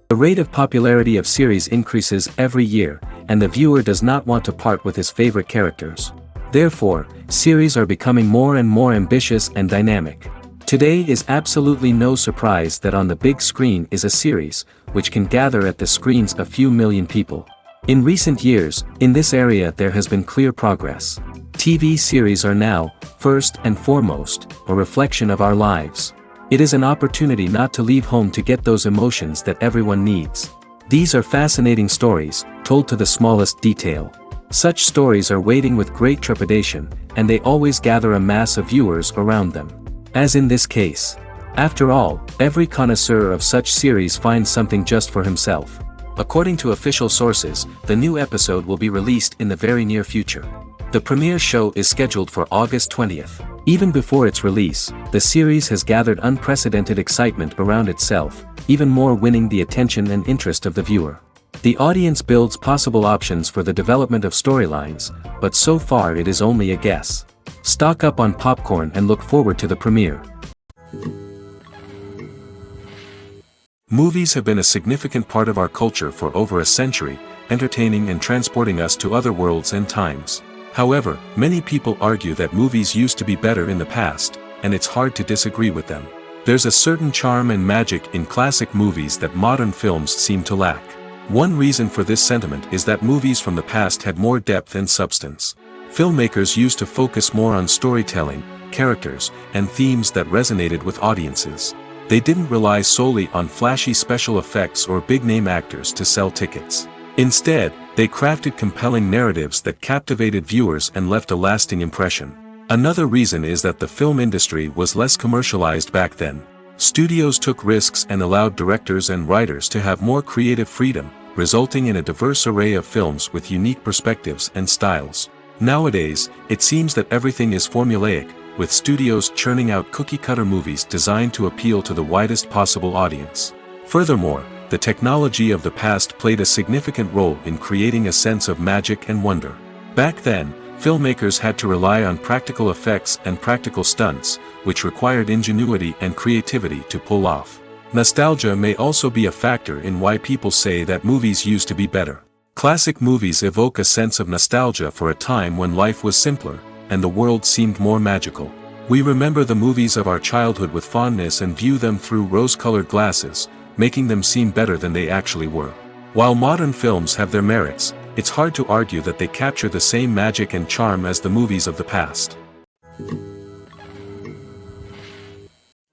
The rate of popularity of series increases every year, and the viewer does not want to part with his favorite characters. Therefore, series are becoming more and more ambitious and dynamic. Today is absolutely no surprise that on the big screen is a series, which can gather at the screens a few million people. In recent years, in this area there has been clear progress. TV series are now, first and foremost, a reflection of our lives. It is an opportunity not to leave home to get those emotions that everyone needs. These are fascinating stories, told to the smallest detail. Such stories are waiting with great trepidation, and they always gather a mass of viewers around them. As in this case. After all, every connoisseur of such series finds something just for himself. According to official sources, the new episode will be released in the very near future. The premiere show is scheduled for August 20th. Even before its release, the series has gathered unprecedented excitement around itself, even more winning the attention and interest of the viewer. The audience builds possible options for the development of storylines, but so far it is only a guess. Stock up on popcorn and look forward to the premiere. Movies have been a significant part of our culture for over a century, entertaining and transporting us to other worlds and times. However, many people argue that movies used to be better in the past, and it's hard to disagree with them. There's a certain charm and magic in classic movies that modern films seem to lack. One reason for this sentiment is that movies from the past had more depth and substance. Filmmakers used to focus more on storytelling, characters, and themes that resonated with audiences. They didn't rely solely on flashy special effects or big-name actors to sell tickets. Instead, they crafted compelling narratives that captivated viewers and left a lasting impression. Another reason is that the film industry was less commercialized back then. Studios took risks and allowed directors and writers to have more creative freedom, resulting in a diverse array of films with unique perspectives and styles. Nowadays, it seems that everything is formulaic, with studios churning out cookie-cutter movies designed to appeal to the widest possible audience. Furthermore, the technology of the past played a significant role in creating a sense of magic and wonder. Back then, filmmakers had to rely on practical effects and practical stunts, which required ingenuity and creativity to pull off. Nostalgia may also be a factor in why people say that movies used to be better. Classic movies evoke a sense of nostalgia for a time when life was simpler, and the world seemed more magical. We remember the movies of our childhood with fondness and view them through rose-colored glasses, making them seem better than they actually were. While modern films have their merits, it's hard to argue that they capture the same magic and charm as the movies of the past.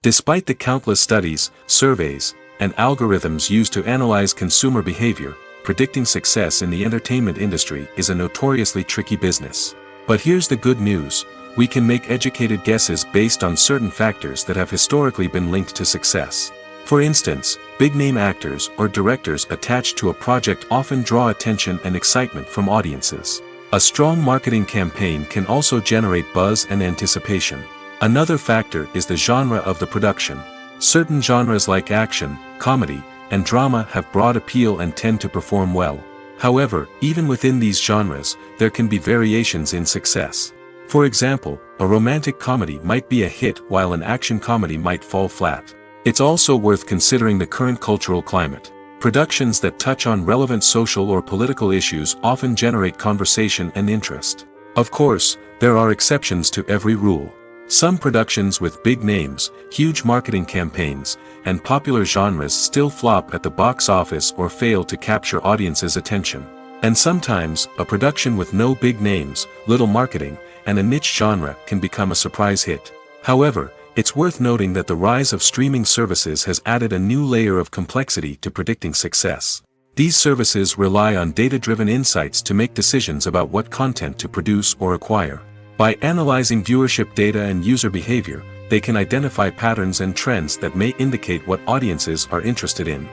Despite the countless studies, surveys, and algorithms used to analyze consumer behavior, predicting success in the entertainment industry is a notoriously tricky business. But here's the good news: we can make educated guesses based on certain factors that have historically been linked to success. For instance, big-name actors or directors attached to a project often draw attention and excitement from audiences. A strong marketing campaign can also generate buzz and anticipation. Another factor is the genre of the production. Certain genres like action, comedy, and drama have broad appeal and tend to perform well. However, even within these genres, there can be variations in success. For example, a romantic comedy might be a hit while an action comedy might fall flat. It's also worth considering the current cultural climate. Productions that touch on relevant social or political issues often generate conversation and interest. Of course, there are exceptions to every rule. Some productions with big names, huge marketing campaigns, and popular genres still flop at the box office or fail to capture audiences' attention. And sometimes, a production with no big names, little marketing, and a niche genre can become a surprise hit. However, it's worth noting that the rise of streaming services has added a new layer of complexity to predicting success. These services rely on data-driven insights to make decisions about what content to produce or acquire. By analyzing viewership data and user behavior, they can identify patterns and trends that may indicate what audiences are interested in.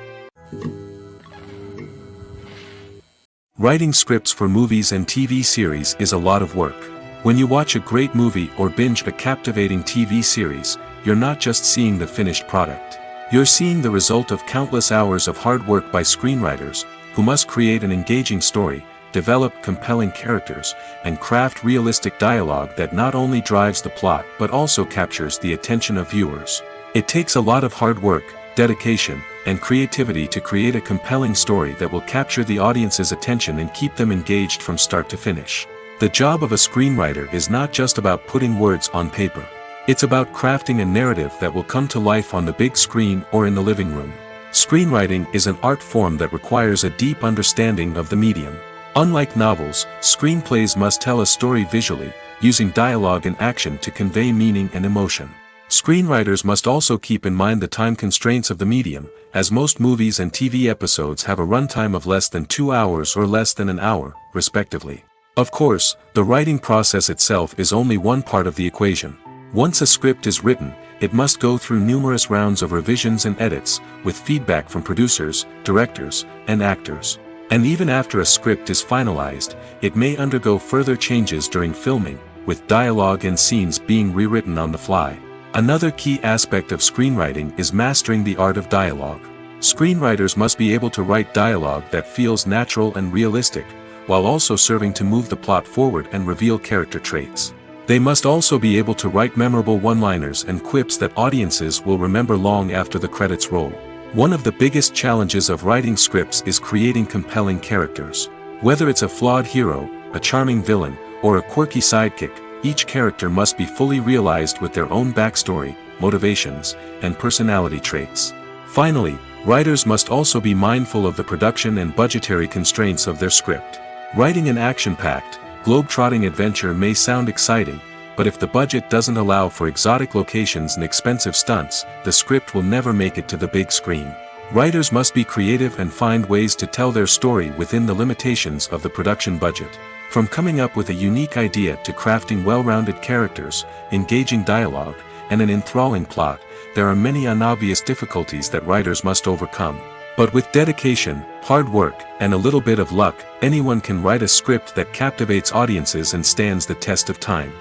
Writing scripts for movies and TV series is a lot of work. When you watch a great movie or binge a captivating TV series, you're not just seeing the finished product. You're seeing the result of countless hours of hard work by screenwriters, who must create an engaging story, develop compelling characters, and craft realistic dialogue that not only drives the plot but also captures the attention of viewers. It takes a lot of hard work, dedication, and creativity to create a compelling story that will capture the audience's attention and keep them engaged from start to finish. The job of a screenwriter is not just about putting words on paper. It's about crafting a narrative that will come to life on the big screen or in the living room. Screenwriting is an art form that requires a deep understanding of the medium. Unlike novels, screenplays must tell a story visually, using dialogue and action to convey meaning and emotion. Screenwriters must also keep in mind the time constraints of the medium, as most movies and TV episodes have a runtime of less than 2 hours or less than an hour, respectively. Of course, the writing process itself is only one part of the equation. Once a script is written, it must go through numerous rounds of revisions and edits, with feedback from producers, directors, and actors. And even after a script is finalized, it may undergo further changes during filming, with dialogue and scenes being rewritten on the fly. Another key aspect of screenwriting is mastering the art of dialogue. Screenwriters must be able to write dialogue that feels natural and realistic, while also serving to move the plot forward and reveal character traits. They must also be able to write memorable one-liners and quips that audiences will remember long after the credits roll. One of the biggest challenges of writing scripts is creating compelling characters. Whether it's a flawed hero, a charming villain, or a quirky sidekick, each character must be fully realized with their own backstory, motivations, and personality traits. Finally, writers must also be mindful of the production and budgetary constraints of their script. Writing an action-packed, globe-trotting adventure may sound exciting, but if the budget doesn't allow for exotic locations and expensive stunts, the script will never make it to the big screen. Writers must be creative and find ways to tell their story within the limitations of the production budget. From coming up with a unique idea to crafting well-rounded characters, engaging dialogue, and an enthralling plot, there are many unobvious difficulties that writers must overcome. But with dedication, hard work, and a little bit of luck, anyone can write a script that captivates audiences and stands the test of time.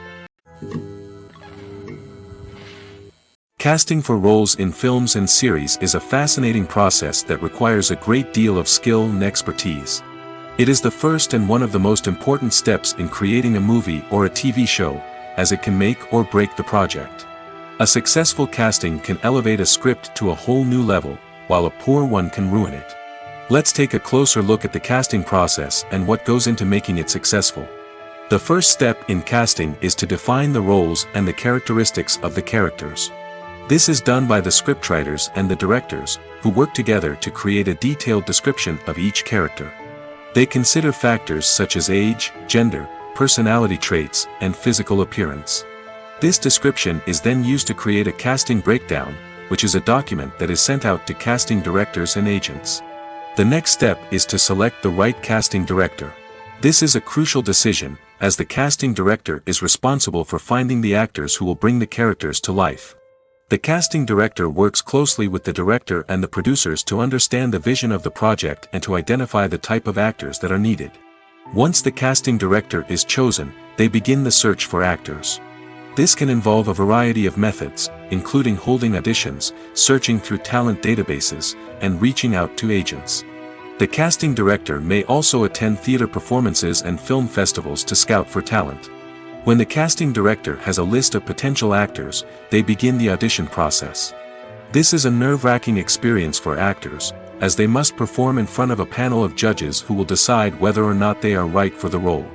Casting for roles in films and series is a fascinating process that requires a great deal of skill and expertise. It is the first and one of the most important steps in creating a movie or a TV show, as it can make or break the project. A successful casting can elevate a script to a whole new level, while a poor one can ruin it. Let's take a closer look at the casting process and what goes into making it successful. The first step in casting is to define the roles and the characteristics of the characters. This is done by the scriptwriters and the directors, who work together to create a detailed description of each character. They consider factors such as age, gender, personality traits, and physical appearance. This description is then used to create a casting breakdown, which is a document that is sent out to casting directors and agents. The next step is to select the right casting director. This is a crucial decision, as the casting director is responsible for finding the actors who will bring the characters to life. The casting director works closely with the director and the producers to understand the vision of the project and to identify the type of actors that are needed. Once the casting director is chosen, they begin the search for actors. This can involve a variety of methods, including holding auditions, searching through talent databases, and reaching out to agents. The casting director may also attend theater performances and film festivals to scout for talent. When the casting director has a list of potential actors, they begin the audition process. This is a nerve-wracking experience for actors, as they must perform in front of a panel of judges who will decide whether or not they are right for the role.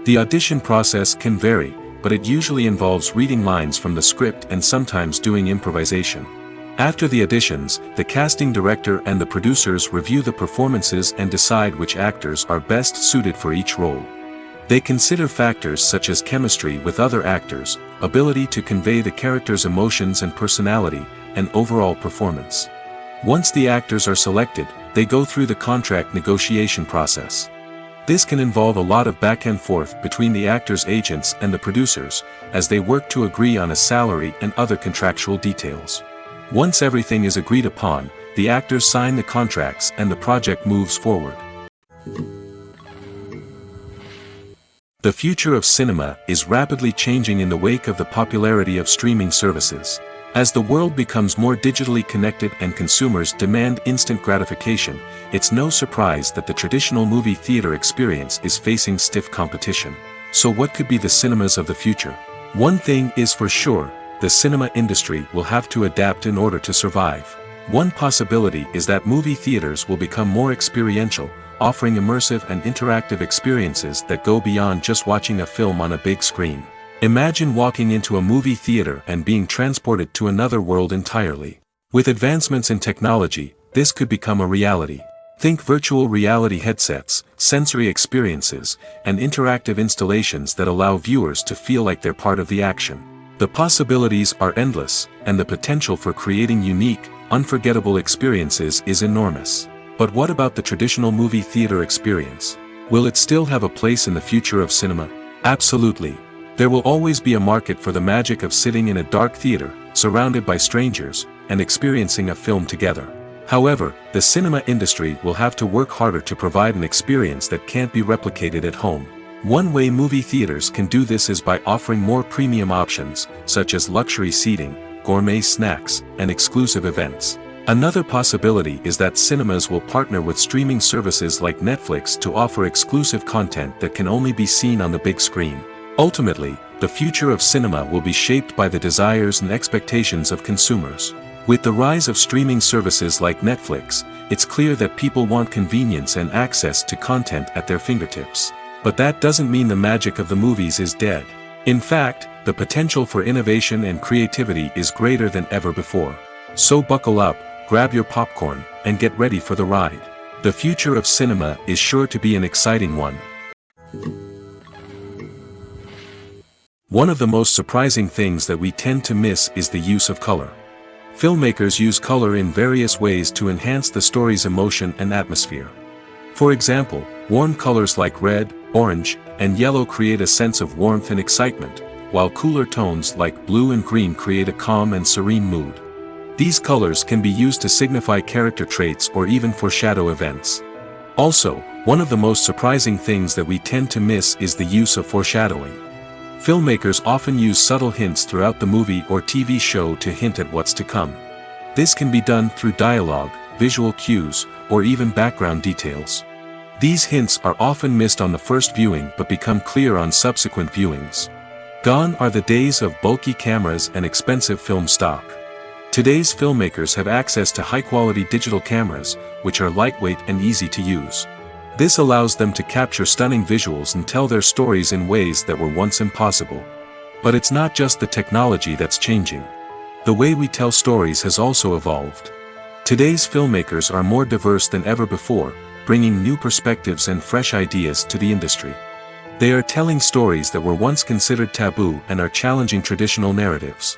The audition process can vary, but it usually involves reading lines from the script and sometimes doing improvisation. After the auditions, the casting director and the producers review the performances and decide which actors are best suited for each role. They consider factors such as chemistry with other actors, ability to convey the character's emotions and personality, and overall performance. Once the actors are selected, they go through the contract negotiation process. This can involve a lot of back and forth between the actors' agents and the producers, as they work to agree on a salary and other contractual details. Once everything is agreed upon, the actors sign the contracts and the project moves forward. The future of cinema is rapidly changing in the wake of the popularity of streaming services. As the world becomes more digitally connected and consumers demand instant gratification, it's no surprise that the traditional movie theater experience is facing stiff competition. So what could be the cinemas of the future? One thing is for sure, the cinema industry will have to adapt in order to survive. One possibility is that movie theaters will become more experiential, offering immersive and interactive experiences that go beyond just watching a film on a big screen. Imagine walking into a movie theater and being transported to another world entirely. With advancements in technology, this could become a reality. Think virtual reality headsets, sensory experiences, and interactive installations that allow viewers to feel like they're part of the action. The possibilities are endless, and the potential for creating unique, unforgettable experiences is enormous. But what about the traditional movie theater experience? Will it still have a place in the future of cinema? Absolutely. There will always be a market for the magic of sitting in a dark theater, surrounded by strangers, and experiencing a film together. However, the cinema industry will have to work harder to provide an experience that can't be replicated at home. One way movie theaters can do this is by offering more premium options, such as luxury seating, gourmet snacks, and exclusive events. Another possibility is that cinemas will partner with streaming services like Netflix to offer exclusive content that can only be seen on the big screen. Ultimately, the future of cinema will be shaped by the desires and expectations of consumers. With the rise of streaming services like Netflix, it's clear that people want convenience and access to content at their fingertips. But that doesn't mean the magic of the movies is dead. In fact, the potential for innovation and creativity is greater than ever before. So buckle up, grab your popcorn, and get ready for the ride. The future of cinema is sure to be an exciting one. One of the most surprising things that we tend to miss is the use of color. Filmmakers use color in various ways to enhance the story's emotion and atmosphere. For example, warm colors like red, orange, and yellow create a sense of warmth and excitement, while cooler tones like blue and green create a calm and serene mood. These colors can be used to signify character traits or even foreshadow events. Also, one of the most surprising things that we tend to miss is the use of foreshadowing. Filmmakers often use subtle hints throughout the movie or TV show to hint at what's to come. This can be done through dialogue, visual cues, or even background details. These hints are often missed on the first viewing but become clear on subsequent viewings. Gone are the days of bulky cameras and expensive film stock. Today's filmmakers have access to high-quality digital cameras, which are lightweight and easy to use. This allows them to capture stunning visuals and tell their stories in ways that were once impossible. But it's not just the technology that's changing. The way we tell stories has also evolved. Today's filmmakers are more diverse than ever before, bringing new perspectives and fresh ideas to the industry. They are telling stories that were once considered taboo and are challenging traditional narratives.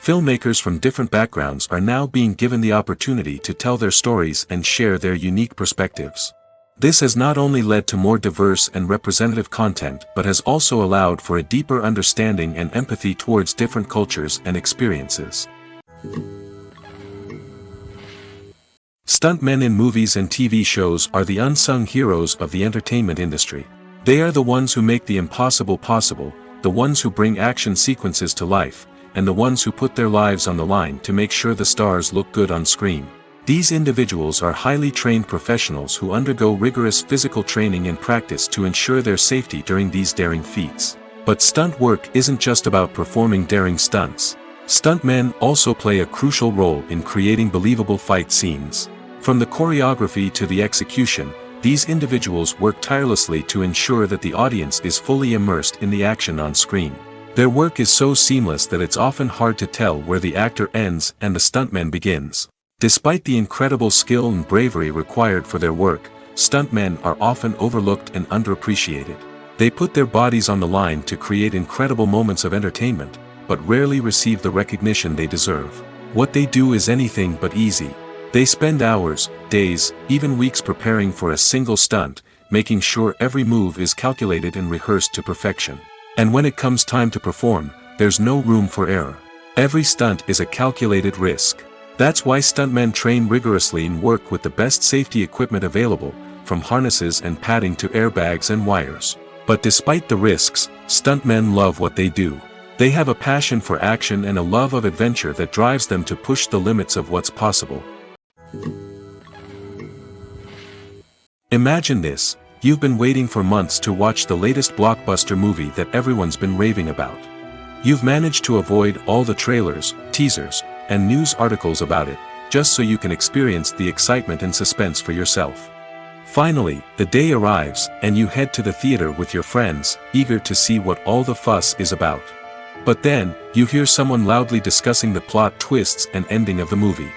Filmmakers from different backgrounds are now being given the opportunity to tell their stories and share their unique perspectives. This has not only led to more diverse and representative content but has also allowed for a deeper understanding and empathy towards different cultures and experiences. Stuntmen in movies and TV shows are the unsung heroes of the entertainment industry. They are the ones who make the impossible possible, the ones who bring action sequences to life, and the ones who put their lives on the line to make sure the stars look good on screen. These individuals are highly trained professionals who undergo rigorous physical training and practice to ensure their safety during these daring feats. But stunt work isn't just about performing daring stunts. Stuntmen also play a crucial role in creating believable fight scenes. From the choreography to the execution, these individuals work tirelessly to ensure that the audience is fully immersed in the action on screen. Their work is so seamless that it's often hard to tell where the actor ends and the stuntman begins. Despite the incredible skill and bravery required for their work, stuntmen are often overlooked and underappreciated. They put their bodies on the line to create incredible moments of entertainment, but rarely receive the recognition they deserve. What they do is anything but easy. They spend hours, days, even weeks preparing for a single stunt, making sure every move is calculated and rehearsed to perfection. And when it comes time to perform, there's no room for error. Every stunt is a calculated risk. That's why stuntmen train rigorously and work with the best safety equipment available, from harnesses and padding to airbags and wires. But despite the risks, stuntmen love what they do. They have a passion for action and a love of adventure that drives them to push the limits of what's possible. Imagine this: you've been waiting for months to watch the latest blockbuster movie that everyone's been raving about. You've managed to avoid all the trailers, teasers, and news articles about it, just so you can experience the excitement and suspense for yourself. Finally, the day arrives, and you head to the theater with your friends, eager to see what all the fuss is about. But then, you hear someone loudly discussing the plot twists and ending of the movie.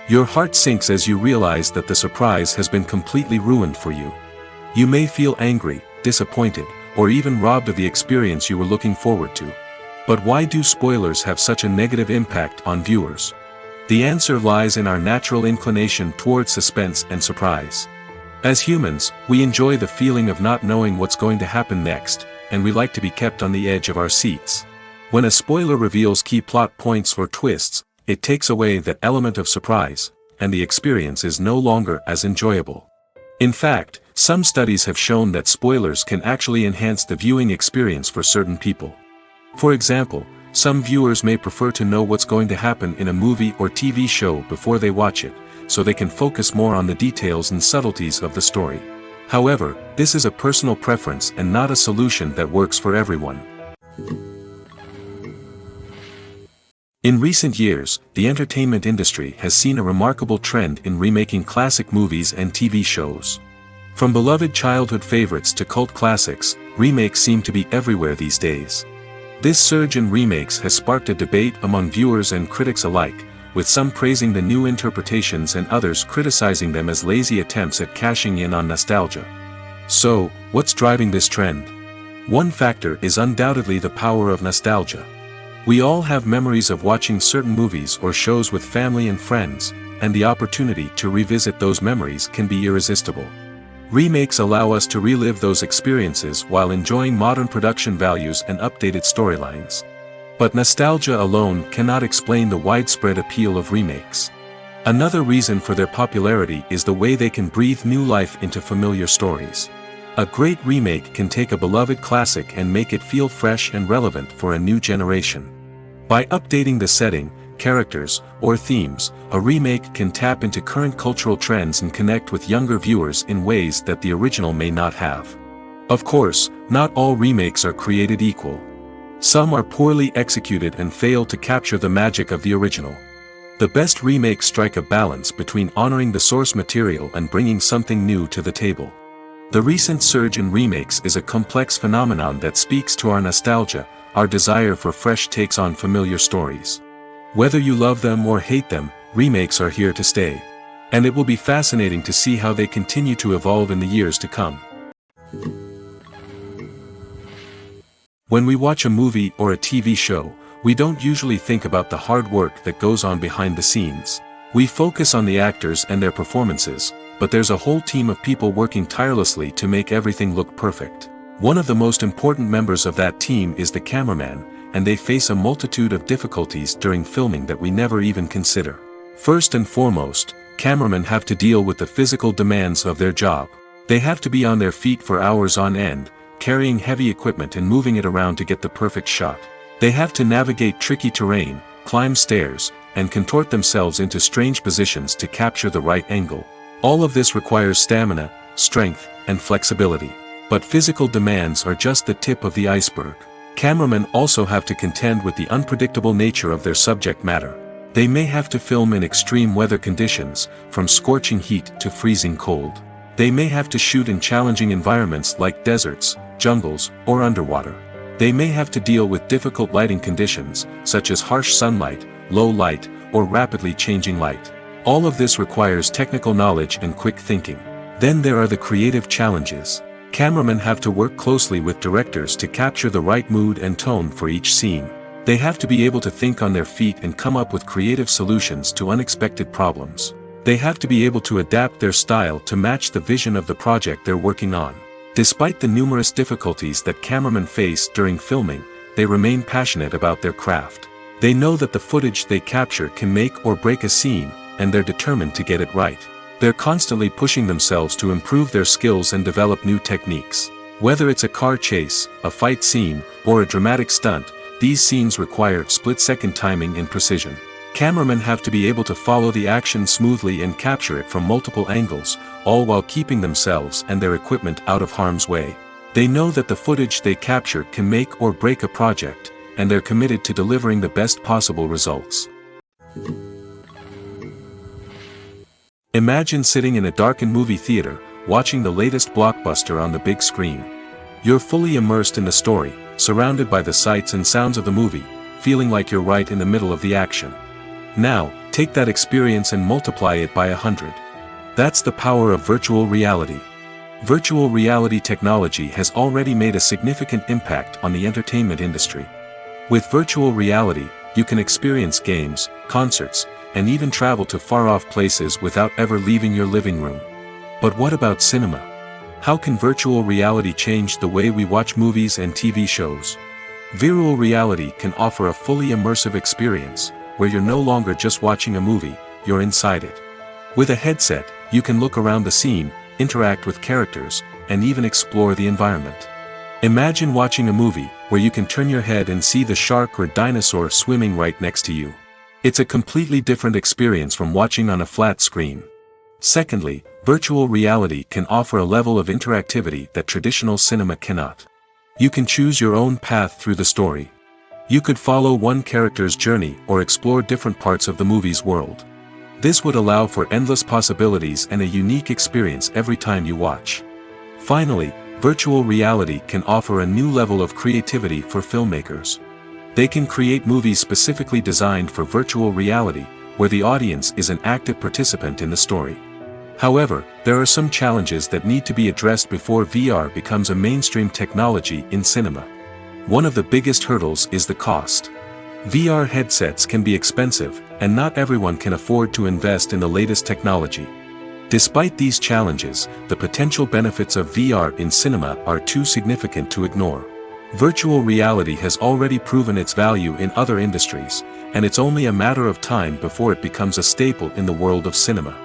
Your heart sinks as you realize that the surprise has been completely ruined for you. You may feel angry, disappointed, or even robbed of the experience you were looking forward to. But why do spoilers have such a negative impact on viewers? The answer lies in our natural inclination toward suspense and surprise. As humans, we enjoy the feeling of not knowing what's going to happen next, and we like to be kept on the edge of our seats. When a spoiler reveals key plot points or twists, it takes away that element of surprise, and the experience is no longer as enjoyable. In fact, some studies have shown that spoilers can actually enhance the viewing experience for certain people. For example, some viewers may prefer to know what's going to happen in a movie or TV show before they watch it, so they can focus more on the details and subtleties of the story. However, this is a personal preference and not a solution that works for everyone. In recent years, the entertainment industry has seen a remarkable trend in remaking classic movies and TV shows. From beloved childhood favorites to cult classics, remakes seem to be everywhere these days. This surge in remakes has sparked a debate among viewers and critics alike, with some praising the new interpretations and others criticizing them as lazy attempts at cashing in on nostalgia. So, what's driving this trend? One factor is undoubtedly the power of nostalgia. We all have memories of watching certain movies or shows with family and friends, and the opportunity to revisit those memories can be irresistible. Remakes allow us to relive those experiences while enjoying modern production values and updated storylines. But nostalgia alone cannot explain the widespread appeal of remakes. Another reason for their popularity is the way they can breathe new life into familiar stories. A great remake can take a beloved classic and make it feel fresh and relevant for a new generation. By updating the setting, characters, or themes, a remake can tap into current cultural trends and connect with younger viewers in ways that the original may not have. Of course, not all remakes are created equal. Some are poorly executed and fail to capture the magic of the original. The best remakes strike a balance between honoring the source material and bringing something new to the table. The recent surge in remakes is a complex phenomenon that speaks to our nostalgia, our desire for fresh takes on familiar stories. Whether you love them or hate them, remakes are here to stay. And it will be fascinating to see how they continue to evolve in the years to come. When we watch a movie or a TV show, we don't usually think about the hard work that goes on behind the scenes. We focus on the actors and their performances, but there's a whole team of people working tirelessly to make everything look perfect. One of the most important members of that team is the cameraman, and they face a multitude of difficulties during filming that we never even consider. First and foremost, cameramen have to deal with the physical demands of their job. They have to be on their feet for hours on end, carrying heavy equipment and moving it around to get the perfect shot. They have to navigate tricky terrain, climb stairs, and contort themselves into strange positions to capture the right angle. All of this requires stamina, strength, and flexibility. But physical demands are just the tip of the iceberg. Cameramen also have to contend with the unpredictable nature of their subject matter. They may have to film in extreme weather conditions, from scorching heat to freezing cold. They may have to shoot in challenging environments like deserts, jungles, or underwater. They may have to deal with difficult lighting conditions, such as harsh sunlight, low light, or rapidly changing light. All of this requires technical knowledge and quick thinking. Then there are the creative challenges. Cameramen have to work closely with directors to capture the right mood and tone for each scene. They have to be able to think on their feet and come up with creative solutions to unexpected problems. They have to be able to adapt their style to match the vision of the project they're working on. Despite the numerous difficulties that cameramen face during filming, they remain passionate about their craft. They know that the footage they capture can make or break a scene, and they're determined to get it right. They're constantly pushing themselves to improve their skills and develop new techniques. Whether it's a car chase, a fight scene, or a dramatic stunt, these scenes require split-second timing and precision. Cameramen have to be able to follow the action smoothly and capture it from multiple angles, all while keeping themselves and their equipment out of harm's way. They know that the footage they capture can make or break a project, and they're committed to delivering the best possible results. Imagine sitting in a darkened movie theater, watching the latest blockbuster on the big screen. You're fully immersed in the story, surrounded by the sights and sounds of the movie, feeling like you're right in the middle of the action. Now, take that experience and multiply it by 100. That's the power of virtual reality. Virtual reality technology has already made a significant impact on the entertainment industry. With virtual reality, you can experience games, concerts, and even travel to far-off places without ever leaving your living room. But what about cinema? How can virtual reality change the way we watch movies and TV shows? Virtual reality can offer a fully immersive experience, where you're no longer just watching a movie, you're inside it. With a headset, you can look around the scene, interact with characters, and even explore the environment. Imagine watching a movie where you can turn your head and see the shark or dinosaur swimming right next to you. It's a completely different experience from watching on a flat screen. Secondly, virtual reality can offer a level of interactivity that traditional cinema cannot. You can choose your own path through the story. You could follow one character's journey or explore different parts of the movie's world. This would allow for endless possibilities and a unique experience every time you watch. Finally, virtual reality can offer a new level of creativity for filmmakers. They can create movies specifically designed for virtual reality, where the audience is an active participant in the story. However, there are some challenges that need to be addressed before VR becomes a mainstream technology in cinema. One of the biggest hurdles is the cost. VR headsets can be expensive, and not everyone can afford to invest in the latest technology. Despite these challenges, the potential benefits of VR in cinema are too significant to ignore. Virtual reality has already proven its value in other industries, and it's only a matter of time before it becomes a staple in the world of cinema.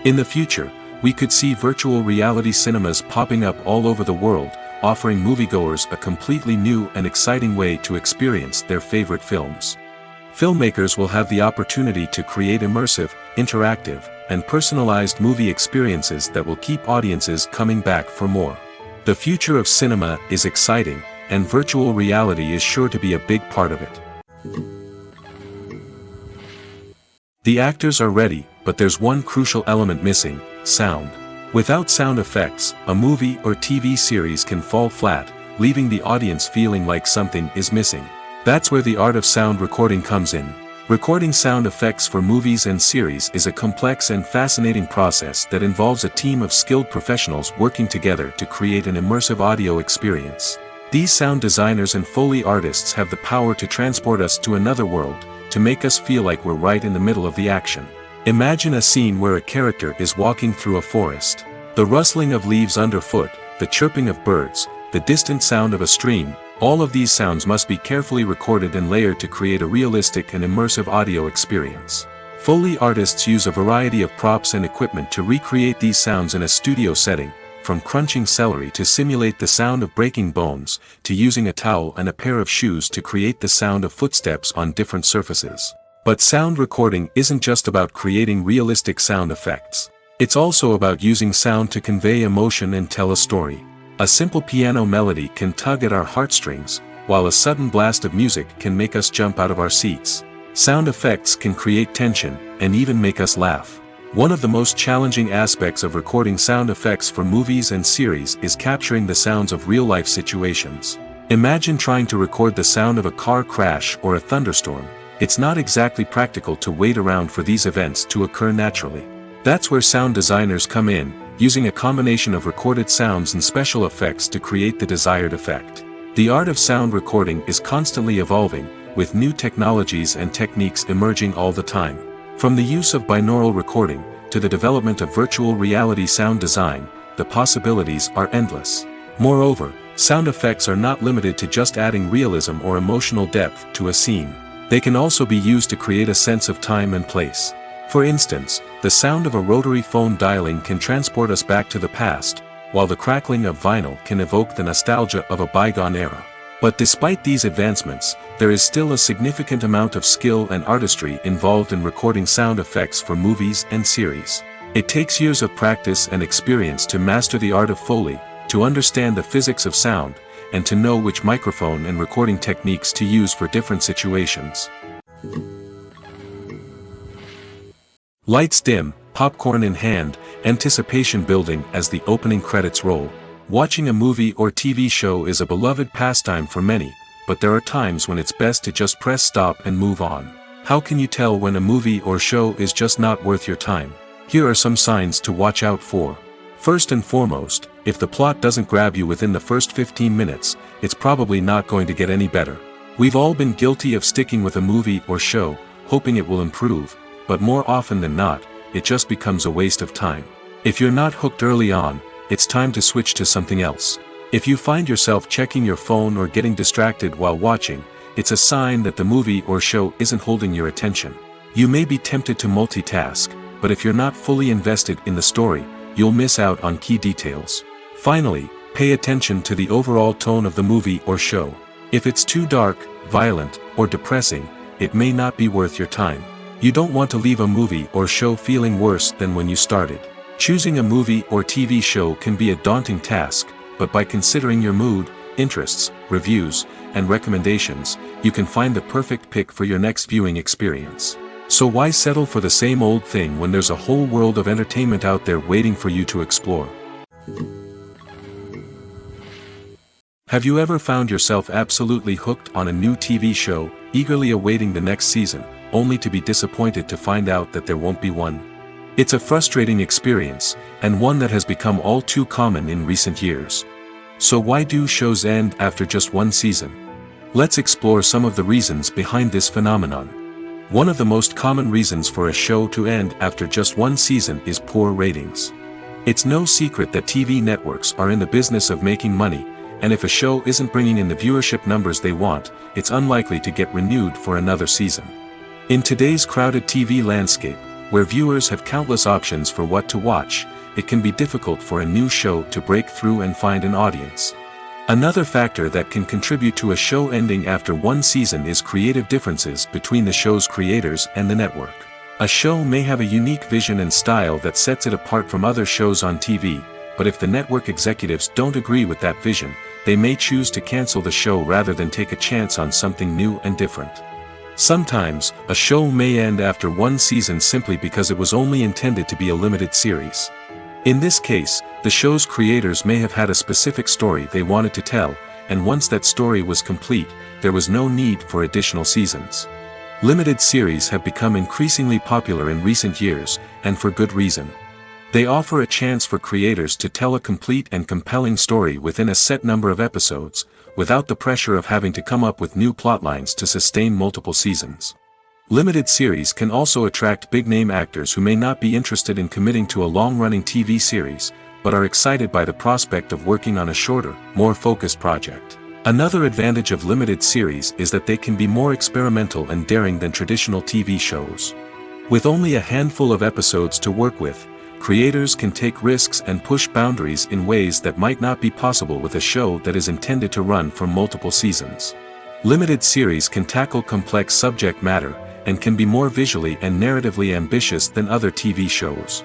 In the future, we could see virtual reality cinemas popping up all over the world, offering moviegoers a completely new and exciting way to experience their favorite films. Filmmakers will have the opportunity to create immersive, interactive, and personalized movie experiences that will keep audiences coming back for more. The future of cinema is exciting, and virtual reality is sure to be a big part of it. The actors are ready, but there's one crucial element missing: sound. Without sound effects, a movie or TV series can fall flat, leaving the audience feeling like something is missing. That's where the art of sound recording comes in. Recording sound effects for movies and series is a complex and fascinating process that involves a team of skilled professionals working together to create an immersive audio experience. These sound designers and Foley artists have the power to transport us to another world, to make us feel like we're right in the middle of the action. Imagine a scene where a character is walking through a forest. The rustling of leaves underfoot, the chirping of birds, the distant sound of a stream, all of these sounds must be carefully recorded and layered to create a realistic and immersive audio experience. Foley artists use a variety of props and equipment to recreate these sounds in a studio setting, from crunching celery to simulate the sound of breaking bones, to using a towel and a pair of shoes to create the sound of footsteps on different surfaces. But sound recording isn't just about creating realistic sound effects. It's also about using sound to convey emotion and tell a story. A simple piano melody can tug at our heartstrings, while a sudden blast of music can make us jump out of our seats. Sound effects can create tension, and even make us laugh. One of the most challenging aspects of recording sound effects for movies and series is capturing the sounds of real-life situations. Imagine trying to record the sound of a car crash or a thunderstorm. It's not exactly practical to wait around for these events to occur naturally. That's where sound designers come in, using a combination of recorded sounds and special effects to create the desired effect. The art of sound recording is constantly evolving, with new technologies and techniques emerging all the time. From the use of binaural recording, to the development of virtual reality sound design, the possibilities are endless. Moreover, sound effects are not limited to just adding realism or emotional depth to a scene. They can also be used to create a sense of time and place. For instance, the sound of a rotary phone dialing can transport us back to the past, while the crackling of vinyl can evoke the nostalgia of a bygone era. But despite these advancements, there is still a significant amount of skill and artistry involved in recording sound effects for movies and series. It takes years of practice and experience to master the art of Foley, to understand the physics of sound, and to know which microphone and recording techniques to use for different situations. Lights dim, popcorn in hand, anticipation building as the opening credits roll. Watching a movie or TV show is a beloved pastime for many, but there are times when it's best to just press stop and move on. How can you tell when a movie or show is just not worth your time? Here are some signs to watch out for. First and foremost, if the plot doesn't grab you within the first 15 minutes, it's probably not going to get any better. We've all been guilty of sticking with a movie or show, hoping it will improve, but more often than not, it just becomes a waste of time. If you're not hooked early on, it's time to switch to something else. If you find yourself checking your phone or getting distracted while watching, it's a sign that the movie or show isn't holding your attention. You may be tempted to multitask, but if you're not fully invested in the story, you'll miss out on key details. Finally, pay attention to the overall tone of the movie or show. If it's too dark, violent, or depressing, it may not be worth your time. You don't want to leave a movie or show feeling worse than when you started. Choosing a movie or TV show can be a daunting task, but by considering your mood, interests, reviews, and recommendations, you can find the perfect pick for your next viewing experience. So why settle for the same old thing when there's a whole world of entertainment out there waiting for you to explore? Have you ever found yourself absolutely hooked on a new TV show, eagerly awaiting the next season, only to be disappointed to find out that there won't be one? It's a frustrating experience, and one that has become all too common in recent years. So why do shows end after just one season? Let's explore some of the reasons behind this phenomenon. One of the most common reasons for a show to end after just one season is poor ratings. It's no secret that TV networks are in the business of making money, and if a show isn't bringing in the viewership numbers they want, it's unlikely to get renewed for another season. In today's crowded TV landscape, where viewers have countless options for what to watch, it can be difficult for a new show to break through and find an audience. Another factor that can contribute to a show ending after one season is creative differences between the show's creators and the network. A show may have a unique vision and style that sets it apart from other shows on TV, but if the network executives don't agree with that vision, they may choose to cancel the show rather than take a chance on something new and different. Sometimes, a show may end after one season simply because it was only intended to be a limited series. In this case, the show's creators may have had a specific story they wanted to tell, and once that story was complete, there was no need for additional seasons. Limited series have become increasingly popular in recent years, and for good reason. They offer a chance for creators to tell a complete and compelling story within a set number of episodes, without the pressure of having to come up with new plotlines to sustain multiple seasons. Limited series can also attract big-name actors who may not be interested in committing to a long-running TV series, but are excited by the prospect of working on a shorter, more focused project. Another advantage of limited series is that they can be more experimental and daring than traditional TV shows. With only a handful of episodes to work with, creators can take risks and push boundaries in ways that might not be possible with a show that is intended to run for multiple seasons. Limited series can tackle complex subject matter, and can be more visually and narratively ambitious than other TV shows.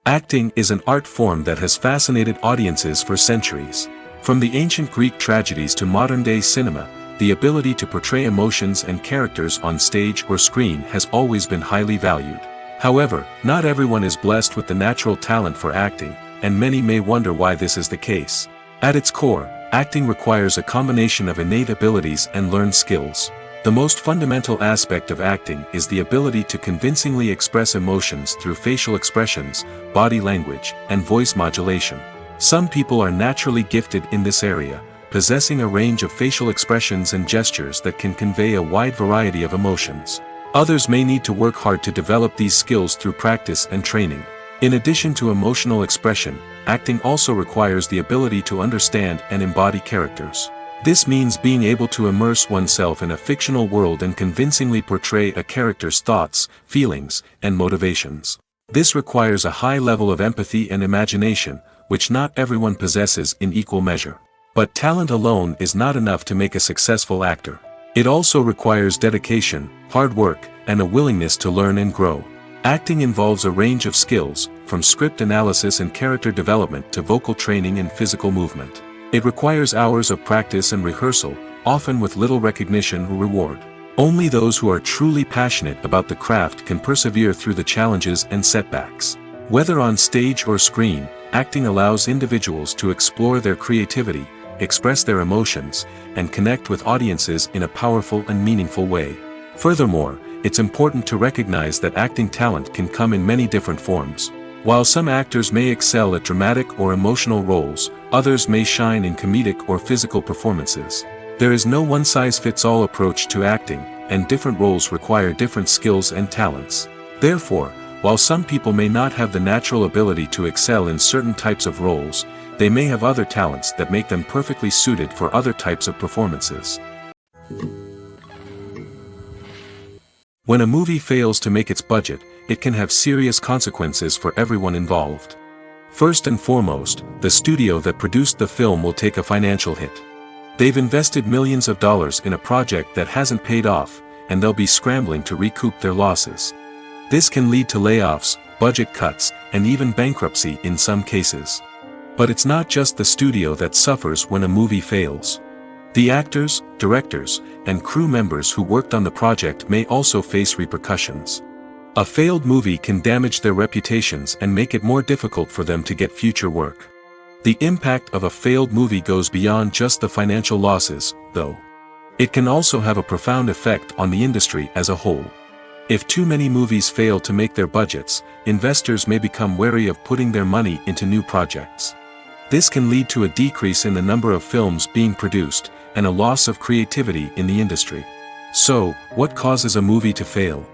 Acting is an art form that has fascinated audiences for centuries. From the ancient Greek tragedies to modern-day cinema, the ability to portray emotions and characters on stage or screen has always been highly valued. However, not everyone is blessed with the natural talent for acting, and many may wonder why this is the case. At its core, acting requires a combination of innate abilities and learned skills. The most fundamental aspect of acting is the ability to convincingly express emotions through facial expressions, body language, and voice modulation. Some people are naturally gifted in this area, possessing a range of facial expressions and gestures that can convey a wide variety of emotions. Others may need to work hard to develop these skills through practice and training. In addition to emotional expression, acting also requires the ability to understand and embody characters. This means being able to immerse oneself in a fictional world and convincingly portray a character's thoughts, feelings, and motivations. This requires a high level of empathy and imagination, which not everyone possesses in equal measure. But talent alone is not enough to make a successful actor. It also requires dedication, hard work, and a willingness to learn and grow. Acting involves a range of skills, from script analysis and character development to vocal training and physical movement. It requires hours of practice and rehearsal, often with little recognition or reward. Only those who are truly passionate about the craft can persevere through the challenges and setbacks. Whether on stage or screen, acting allows individuals to explore their creativity, express their emotions, and connect with audiences in a powerful and meaningful way. Furthermore, it's important to recognize that acting talent can come in many different forms. While some actors may excel at dramatic or emotional roles, others may shine in comedic or physical performances. There is no one-size-fits-all approach to acting, and different roles require different skills and talents. Therefore, while some people may not have the natural ability to excel in certain types of roles, they may have other talents that make them perfectly suited for other types of performances. When a movie fails to make its budget, it can have serious consequences for everyone involved. First and foremost, the studio that produced the film will take a financial hit. They've invested millions of dollars in a project that hasn't paid off, and they'll be scrambling to recoup their losses. This can lead to layoffs, budget cuts, and even bankruptcy in some cases. But it's not just the studio that suffers when a movie fails. The actors, directors, and crew members who worked on the project may also face repercussions. A failed movie can damage their reputations and make it more difficult for them to get future work. The impact of a failed movie goes beyond just the financial losses, though. It can also have a profound effect on the industry as a whole. If too many movies fail to make their budgets, investors may become wary of putting their money into new projects. This can lead to a decrease in the number of films being produced, and a loss of creativity in the industry. So, what causes a movie to fail?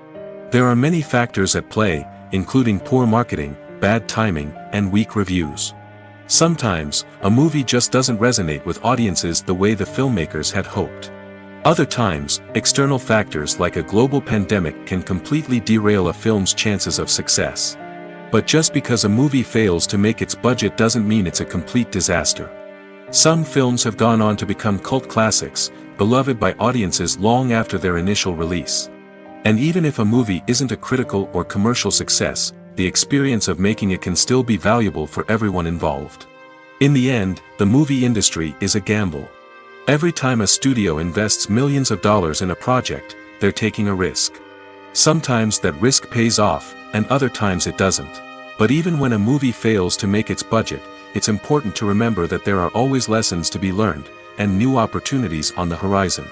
There are many factors at play, including poor marketing, bad timing, and weak reviews. Sometimes, a movie just doesn't resonate with audiences the way the filmmakers had hoped. Other times, external factors like a global pandemic can completely derail a film's chances of success. But just because a movie fails to make its budget doesn't mean it's a complete disaster. Some films have gone on to become cult classics, beloved by audiences long after their initial release. And even if a movie isn't a critical or commercial success, the experience of making it can still be valuable for everyone involved. In the end, the movie industry is a gamble. Every time a studio invests millions of dollars in a project, they're taking a risk. Sometimes that risk pays off, and other times it doesn't. But even when a movie fails to make its budget, it's important to remember that there are always lessons to be learned, and new opportunities on the horizon.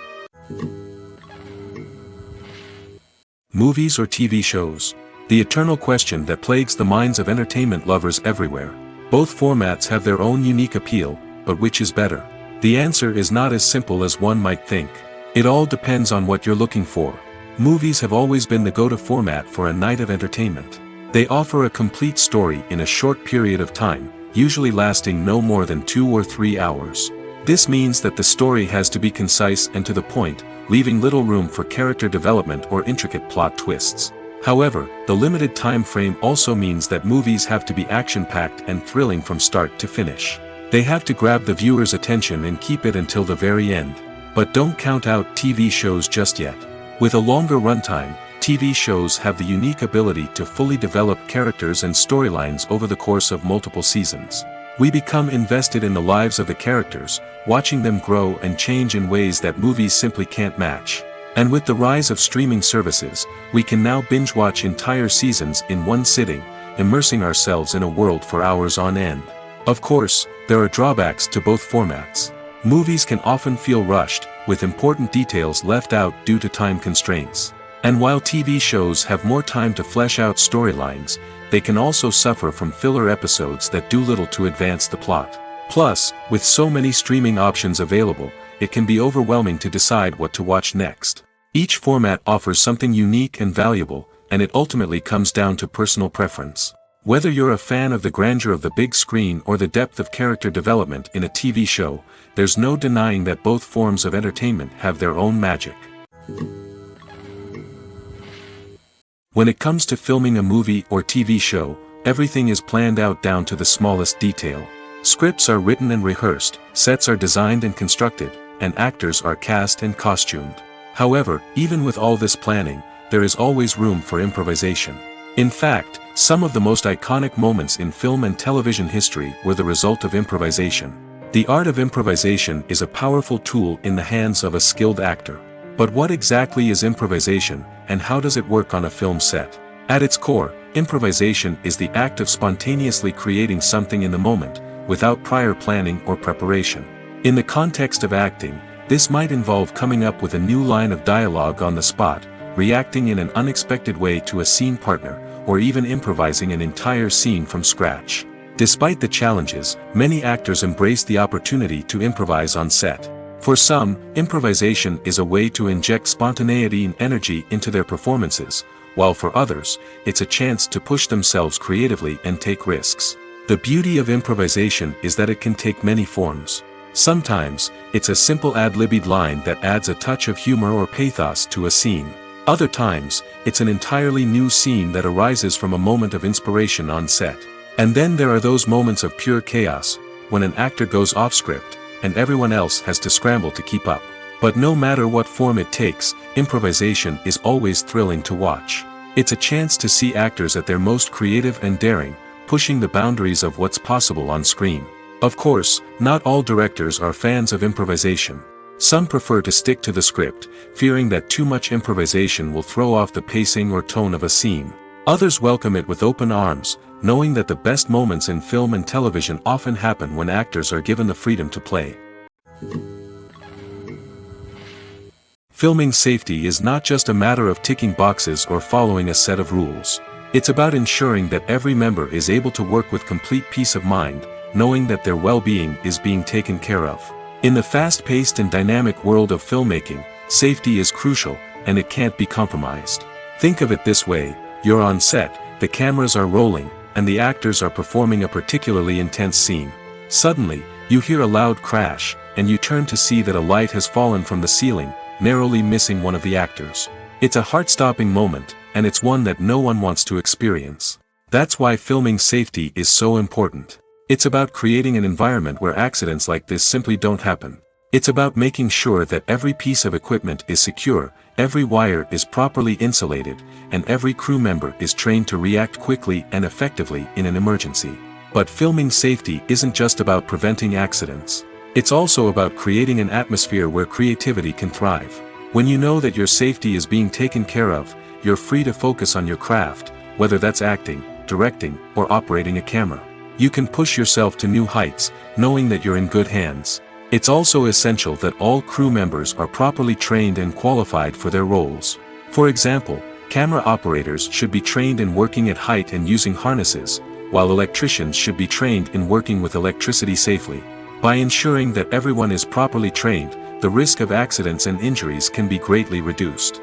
Movies or TV shows? The eternal question that plagues the minds of entertainment lovers everywhere. Both formats have their own unique appeal, but which is better? The answer is not as simple as one might think. It all depends on what you're looking for. Movies have always been the go-to format for a night of entertainment. They offer a complete story in a short period of time, usually lasting no more than 2 or 3 hours. This means that the story has to be concise and to the point, leaving little room for character development or intricate plot twists. However, the limited time frame also means that movies have to be action-packed and thrilling from start to finish. They have to grab the viewer's attention and keep it until the very end. But don't count out TV shows just yet. With a longer runtime, TV shows have the unique ability to fully develop characters and storylines over the course of multiple seasons. We become invested in the lives of the characters, watching them grow and change in ways that movies simply can't match. And with the rise of streaming services, we can now binge-watch entire seasons in one sitting, immersing ourselves in a world for hours on end. Of course, there are drawbacks to both formats. Movies can often feel rushed, with important details left out due to time constraints. And while TV shows have more time to flesh out storylines, they can also suffer from filler episodes that do little to advance the plot. Plus, with so many streaming options available, it can be overwhelming to decide what to watch next. Each format offers something unique and valuable, and it ultimately comes down to personal preference. Whether you're a fan of the grandeur of the big screen or the depth of character development in a TV show, there's no denying that both forms of entertainment have their own magic. When it comes to filming a movie or TV show, everything is planned out down to the smallest detail. Scripts are written and rehearsed, sets are designed and constructed, and actors are cast and costumed. However, even with all this planning, there is always room for improvisation. In fact, some of the most iconic moments in film and television history were the result of improvisation. The art of improvisation is a powerful tool in the hands of a skilled actor. But what exactly is improvisation, and how does it work on a film set? At its core, improvisation is the act of spontaneously creating something in the moment, without prior planning or preparation. In the context of acting, this might involve coming up with a new line of dialogue on the spot, reacting in an unexpected way to a scene partner, or even improvising an entire scene from scratch. Despite the challenges, many actors embrace the opportunity to improvise on set. For some, improvisation is a way to inject spontaneity and energy into their performances, while for others, it's a chance to push themselves creatively and take risks. The beauty of improvisation is that it can take many forms. Sometimes, it's a simple ad-libbed line that adds a touch of humor or pathos to a scene. Other times, it's an entirely new scene that arises from a moment of inspiration on set. And then there are those moments of pure chaos, when an actor goes off script, and everyone else has to scramble to keep up. But no matter what form it takes, improvisation is always thrilling to watch. It's a chance to see actors at their most creative and daring, pushing the boundaries of what's possible on screen. Of course, not all directors are fans of improvisation. Some prefer to stick to the script, fearing that too much improvisation will throw off the pacing or tone of a scene. Others welcome it with open arms, knowing that the best moments in film and television often happen when actors are given the freedom to play. Filming safety is not just a matter of ticking boxes or following a set of rules. It's about ensuring that every member is able to work with complete peace of mind, knowing that their well-being is being taken care of. In the fast-paced and dynamic world of filmmaking, safety is crucial, and it can't be compromised. Think of it this way: you're on set, the cameras are rolling, and the actors are performing a particularly intense scene. Suddenly, you hear a loud crash, and you turn to see that a light has fallen from the ceiling, narrowly missing one of the actors. It's a heart-stopping moment, and it's one that no one wants to experience. That's why filming safety is so important. It's about creating an environment where accidents like this simply don't happen. It's about making sure that every piece of equipment is secure, every wire is properly insulated, and every crew member is trained to react quickly and effectively in an emergency. But filming safety isn't just about preventing accidents. It's also about creating an atmosphere where creativity can thrive. When you know that your safety is being taken care of, you're free to focus on your craft, whether that's acting, directing, or operating a camera. You can push yourself to new heights, knowing that you're in good hands. It's also essential that all crew members are properly trained and qualified for their roles. For example, camera operators should be trained in working at height and using harnesses, while electricians should be trained in working with electricity safely. By ensuring that everyone is properly trained, the risk of accidents and injuries can be greatly reduced.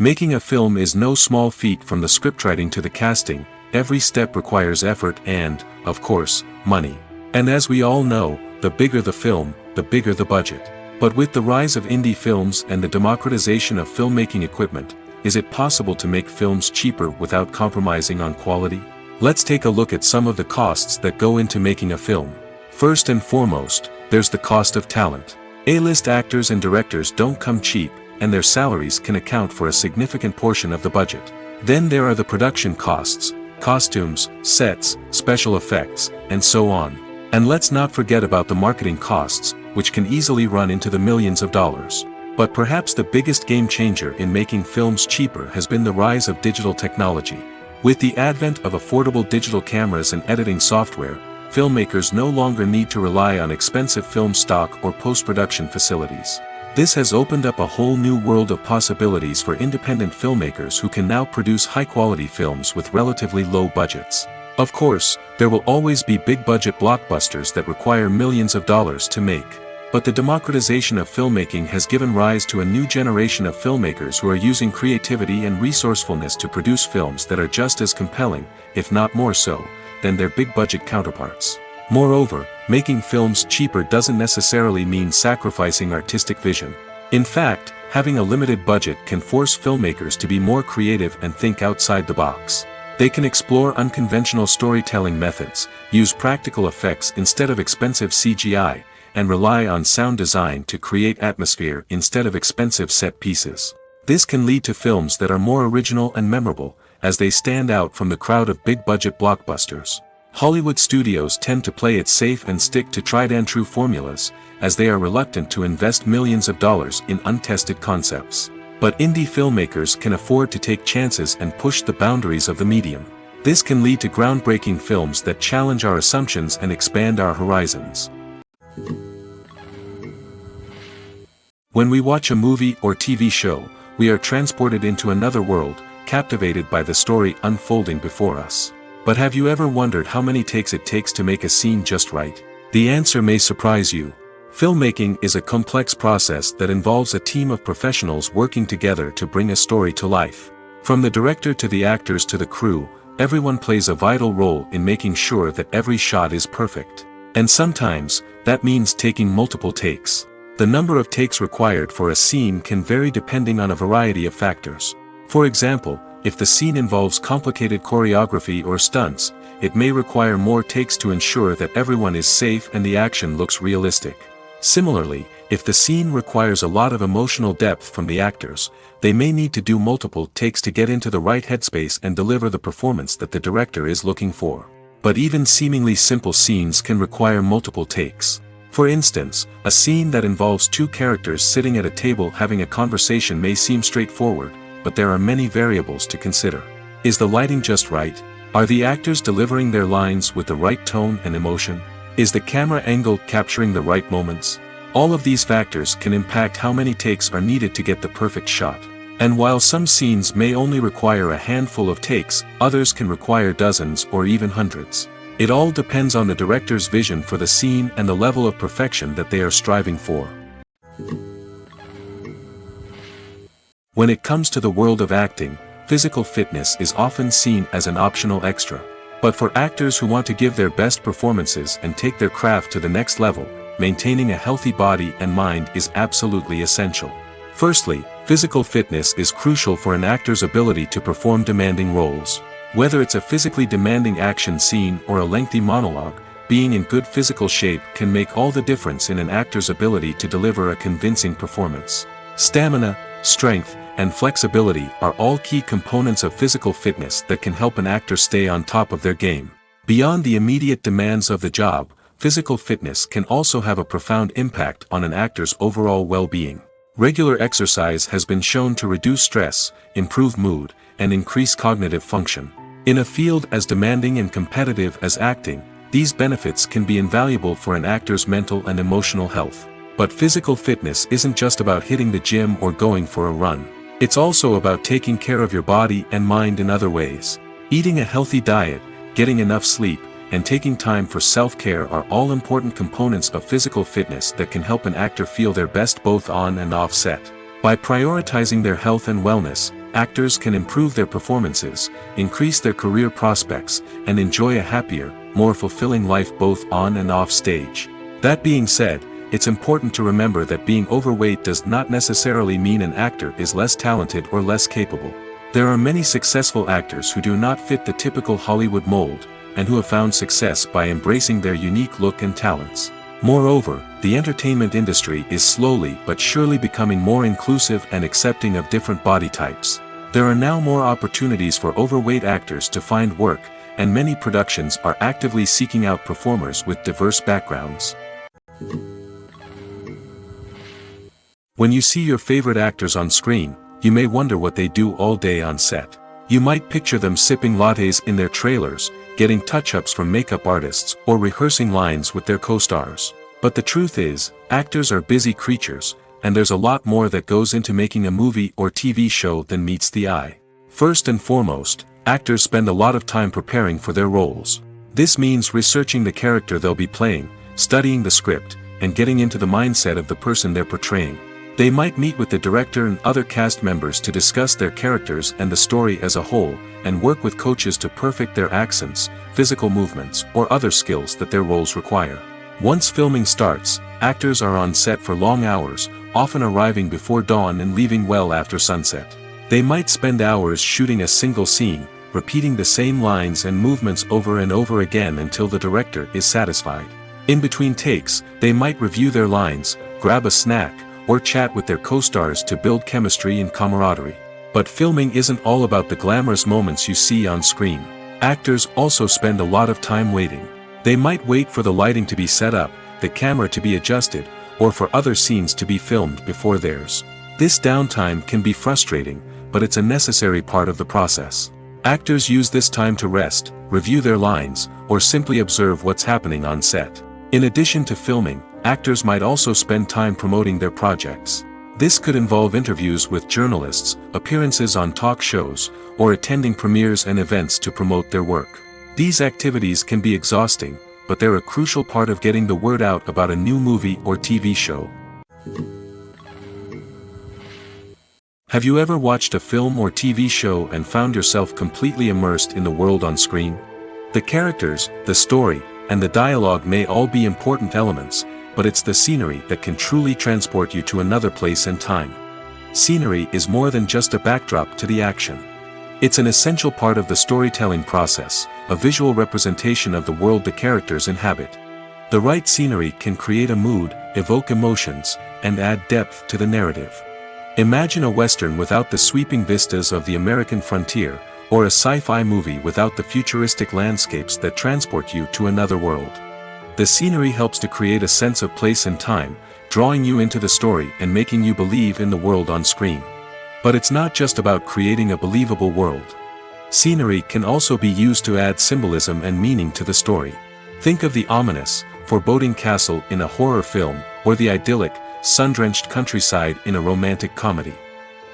Making a film is no small feat. From the scriptwriting to the casting, every step requires effort and, of course, money. And as we all know, the bigger the film, the bigger the budget. But with the rise of indie films and the democratization of filmmaking equipment, is it possible to make films cheaper without compromising on quality? Let's take a look at some of the costs that go into making a film. First and foremost, there's the cost of talent. A-list actors and directors don't come cheap, and their salaries can account for a significant portion of the budget. Then there are the production costs, costumes, sets, special effects, and so on. And let's not forget about the marketing costs, which can easily run into the millions of dollars. But perhaps the biggest game changer in making films cheaper has been the rise of digital technology. With the advent of affordable digital cameras and editing software, filmmakers no longer need to rely on expensive film stock or post-production facilities. This has opened up a whole new world of possibilities for independent filmmakers who can now produce high-quality films with relatively low budgets. Of course, there will always be big-budget blockbusters that require millions of dollars to make. But the democratization of filmmaking has given rise to a new generation of filmmakers who are using creativity and resourcefulness to produce films that are just as compelling, if not more so, than their big-budget counterparts. Moreover, making films cheaper doesn't necessarily mean sacrificing artistic vision. In fact, having a limited budget can force filmmakers to be more creative and think outside the box. They can explore unconventional storytelling methods, use practical effects instead of expensive CGI, and rely on sound design to create atmosphere instead of expensive set pieces. This can lead to films that are more original and memorable, as they stand out from the crowd of big-budget blockbusters. Hollywood studios tend to play it safe and stick to tried-and-true formulas, as they are reluctant to invest millions of dollars in untested concepts. But indie filmmakers can afford to take chances and push the boundaries of the medium. This can lead to groundbreaking films that challenge our assumptions and expand our horizons. When we watch a movie or TV show, we are transported into another world, captivated by the story unfolding before us. But have you ever wondered how many takes it takes to make a scene just right? The answer may surprise you. Filmmaking is a complex process that involves a team of professionals working together to bring a story to life. From the director to the actors to the crew, everyone plays a vital role in making sure that every shot is perfect. And sometimes, that means taking multiple takes. The number of takes required for a scene can vary depending on a variety of factors. For example, if the scene involves complicated choreography or stunts, it may require more takes to ensure that everyone is safe and the action looks realistic. Similarly, if the scene requires a lot of emotional depth from the actors, they may need to do multiple takes to get into the right headspace and deliver the performance that the director is looking for. But even seemingly simple scenes can require multiple takes. For instance, a scene that involves two characters sitting at a table having a conversation may seem straightforward, but there are many variables to consider. Is the lighting just right? Are the actors delivering their lines with the right tone and emotion? Is the camera angle capturing the right moments? All of these factors can impact how many takes are needed to get the perfect shot. And while some scenes may only require a handful of takes, others can require dozens or even hundreds. It all depends on the director's vision for the scene and the level of perfection that they are striving for. When it comes to the world of acting, physical fitness is often seen as an optional extra. But for actors who want to give their best performances and take their craft to the next level, maintaining a healthy body and mind is absolutely essential. Firstly, physical fitness is crucial for an actor's ability to perform demanding roles. Whether it's a physically demanding action scene or a lengthy monologue, being in good physical shape can make all the difference in an actor's ability to deliver a convincing performance. Stamina, strength, and flexibility are all key components of physical fitness that can help an actor stay on top of their game. Beyond the immediate demands of the job, physical fitness can also have a profound impact on an actor's overall well-being. Regular exercise has been shown to reduce stress, improve mood, and increase cognitive function. In a field as demanding and competitive as acting, these benefits can be invaluable for an actor's mental and emotional health. But physical fitness isn't just about hitting the gym or going for a run. It's also about taking care of your body and mind in other ways. Eating a healthy diet, getting enough sleep, and taking time for self-care are all important components of physical fitness that can help an actor feel their best both on and off set. By prioritizing their health and wellness, actors can improve their performances, increase their career prospects, and enjoy a happier, more fulfilling life both on and off stage. That being said, it's important to remember that being overweight does not necessarily mean an actor is less talented or less capable. There are many successful actors who do not fit the typical Hollywood mold, and who have found success by embracing their unique look and talents. Moreover, the entertainment industry is slowly but surely becoming more inclusive and accepting of different body types. There are now more opportunities for overweight actors to find work, and many productions are actively seeking out performers with diverse backgrounds. When you see your favorite actors on screen, you may wonder what they do all day on set. You might picture them sipping lattes in their trailers, getting touch-ups from makeup artists, or rehearsing lines with their co-stars. But the truth is, actors are busy creatures, and there's a lot more that goes into making a movie or TV show than meets the eye. First and foremost, actors spend a lot of time preparing for their roles. This means researching the character they'll be playing, studying the script, and getting into the mindset of the person they're portraying. They might meet with the director and other cast members to discuss their characters and the story as a whole, and work with coaches to perfect their accents, physical movements, or other skills that their roles require. Once filming starts, actors are on set for long hours, often arriving before dawn and leaving well after sunset. They might spend hours shooting a single scene, repeating the same lines and movements over and over again until the director is satisfied. In between takes, they might review their lines, grab a snack, or chat with their co-stars to build chemistry and camaraderie. But filming isn't all about the glamorous moments you see on screen. Actors also spend a lot of time waiting. They might wait for the lighting to be set up, the camera to be adjusted, or for other scenes to be filmed before theirs. This downtime can be frustrating, but it's a necessary part of the process. Actors use this time to rest, review their lines, or simply observe what's happening on set. In addition to filming, actors might also spend time promoting their projects. This could involve interviews with journalists, appearances on talk shows, or attending premieres and events to promote their work. These activities can be exhausting, but they're a crucial part of getting the word out about a new movie or TV show. Have you ever watched a film or TV show and found yourself completely immersed in the world on screen? The characters, the story, and the dialogue may all be important elements, but it's the scenery that can truly transport you to another place and time. Scenery is more than just a backdrop to the action. It's an essential part of the storytelling process, a visual representation of the world the characters inhabit. The right scenery can create a mood, evoke emotions, and add depth to the narrative. Imagine a Western without the sweeping vistas of the American frontier, or a sci-fi movie without the futuristic landscapes that transport you to another world. The scenery helps to create a sense of place and time, drawing you into the story and making you believe in the world on screen. But it's not just about creating a believable world. Scenery can also be used to add symbolism and meaning to the story. Think of the ominous, foreboding castle in a horror film, or the idyllic, sun-drenched countryside in a romantic comedy.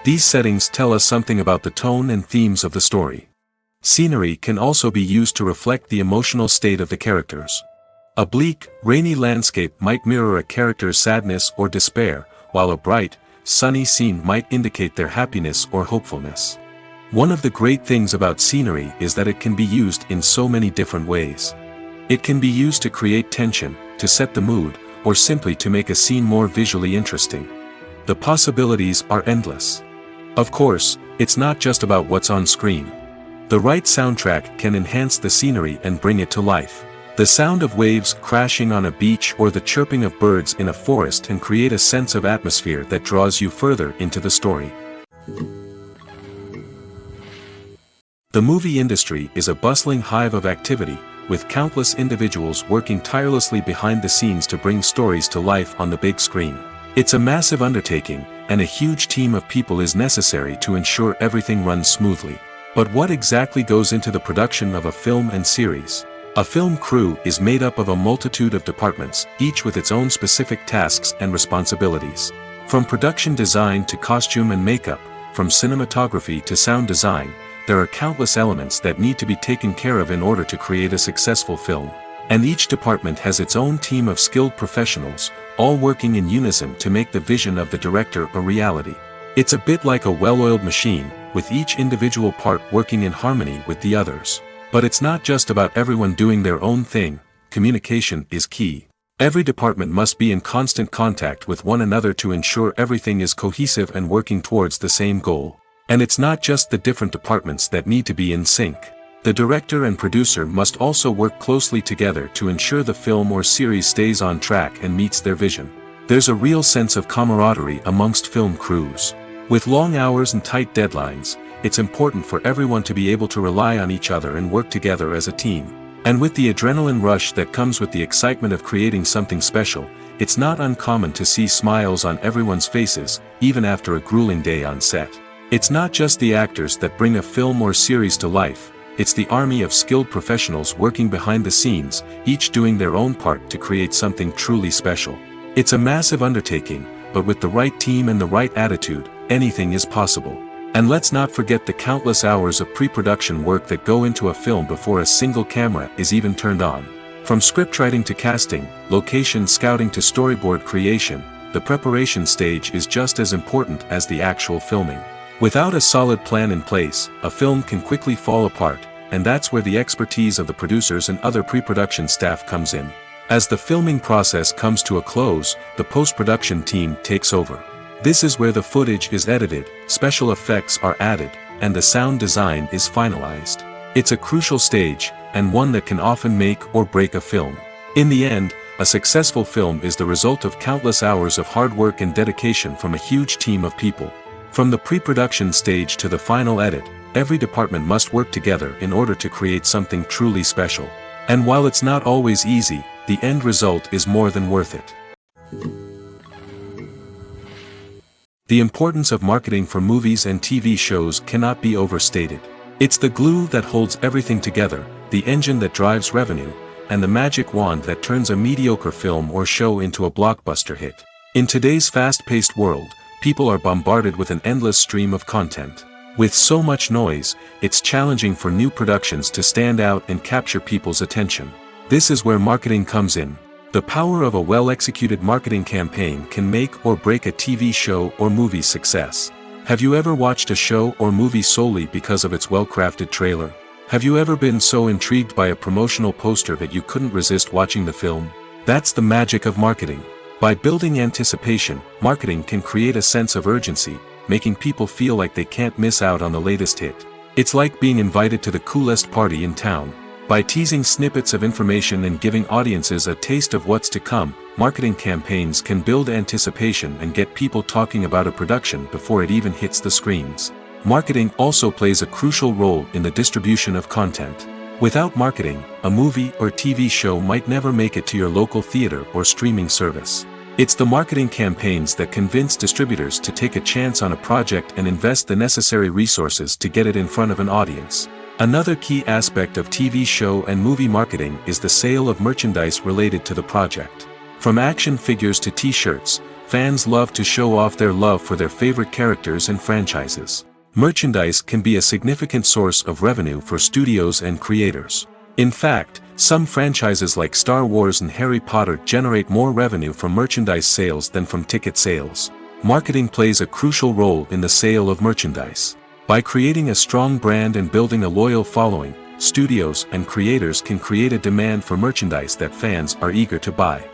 These settings tell us something about the tone and themes of the story. Scenery can also be used to reflect the emotional state of the characters. A bleak, rainy landscape might mirror a character's sadness or despair, while a bright, sunny scene might indicate their happiness or hopefulness. One of the great things about scenery is that it can be used in so many different ways. It can be used to create tension, to set the mood, or simply to make a scene more visually interesting. The possibilities are endless. Of course, it's not just about what's on screen. The right soundtrack can enhance the scenery and bring it to life. The sound of waves crashing on a beach or the chirping of birds in a forest can create a sense of atmosphere that draws you further into the story. The movie industry is a bustling hive of activity, with countless individuals working tirelessly behind the scenes to bring stories to life on the big screen. It's a massive undertaking, and a huge team of people is necessary to ensure everything runs smoothly. But what exactly goes into the production of a film and series? A film crew is made up of a multitude of departments, each with its own specific tasks and responsibilities. From production design to costume and makeup, from cinematography to sound design, there are countless elements that need to be taken care of in order to create a successful film. And each department has its own team of skilled professionals, all working in unison to make the vision of the director a reality. It's a bit like a well-oiled machine, with each individual part working in harmony with the others. But it's not just about everyone doing their own thing. Communication is key. Every department must be in constant contact with one another to ensure everything is cohesive and working towards the same goal. And it's not just the different departments that need to be in sync. The director and producer must also work closely together to ensure the film or series stays on track and meets their vision. There's a real sense of camaraderie amongst film crews. With long hours and tight deadlines, it's important for everyone to be able to rely on each other and work together as a team. And with the adrenaline rush that comes with the excitement of creating something special, it's not uncommon to see smiles on everyone's faces, even after a grueling day on set. It's not just the actors that bring a film or series to life, it's the army of skilled professionals working behind the scenes, each doing their own part to create something truly special. It's a massive undertaking, but with the right team and the right attitude, anything is possible. And let's not forget the countless hours of pre-production work that go into a film before a single camera is even turned on. From scriptwriting to casting, location scouting to storyboard creation, the preparation stage is just as important as the actual filming. Without a solid plan in place, a film can quickly fall apart, and that's where the expertise of the producers and other pre-production staff comes in. As the filming process comes to a close, the post-production team takes over. This is where the footage is edited, special effects are added, and the sound design is finalized. It's a crucial stage, and one that can often make or break a film. In the end, a successful film is the result of countless hours of hard work and dedication from a huge team of people. From the pre-production stage to the final edit, every department must work together in order to create something truly special. And while it's not always easy, the end result is more than worth it. The importance of marketing for movies and TV shows cannot be overstated. It's the glue that holds everything together, the engine that drives revenue, and the magic wand that turns a mediocre film or show into a blockbuster hit. In today's fast-paced world, people are bombarded with an endless stream of content. With so much noise, it's challenging for new productions to stand out and capture people's attention. This is where marketing comes in. The power of a well-executed marketing campaign can make or break a TV show or movie's success. Have you ever watched a show or movie solely because of its well-crafted trailer? Have you ever been so intrigued by a promotional poster that you couldn't resist watching the film? That's the magic of marketing. By building anticipation, marketing can create a sense of urgency, making people feel like they can't miss out on the latest hit. It's like being invited to the coolest party in town. By teasing snippets of information and giving audiences a taste of what's to come, marketing campaigns can build anticipation and get people talking about a production before it even hits the screens. Marketing also plays a crucial role in the distribution of content. Without marketing, a movie or TV show might never make it to your local theater or streaming service. It's the marketing campaigns that convince distributors to take a chance on a project and invest the necessary resources to get it in front of an audience. Another key aspect of TV show and movie marketing is the sale of merchandise related to the project. From action figures to t-shirts, fans love to show off their love for their favorite characters and franchises. Merchandise can be a significant source of revenue for studios and creators. In fact, some franchises like Star Wars and Harry Potter generate more revenue from merchandise sales than from ticket sales. Marketing plays a crucial role in the sale of merchandise. By creating a strong brand and building a loyal following, studios and creators can create a demand for merchandise that fans are eager to buy.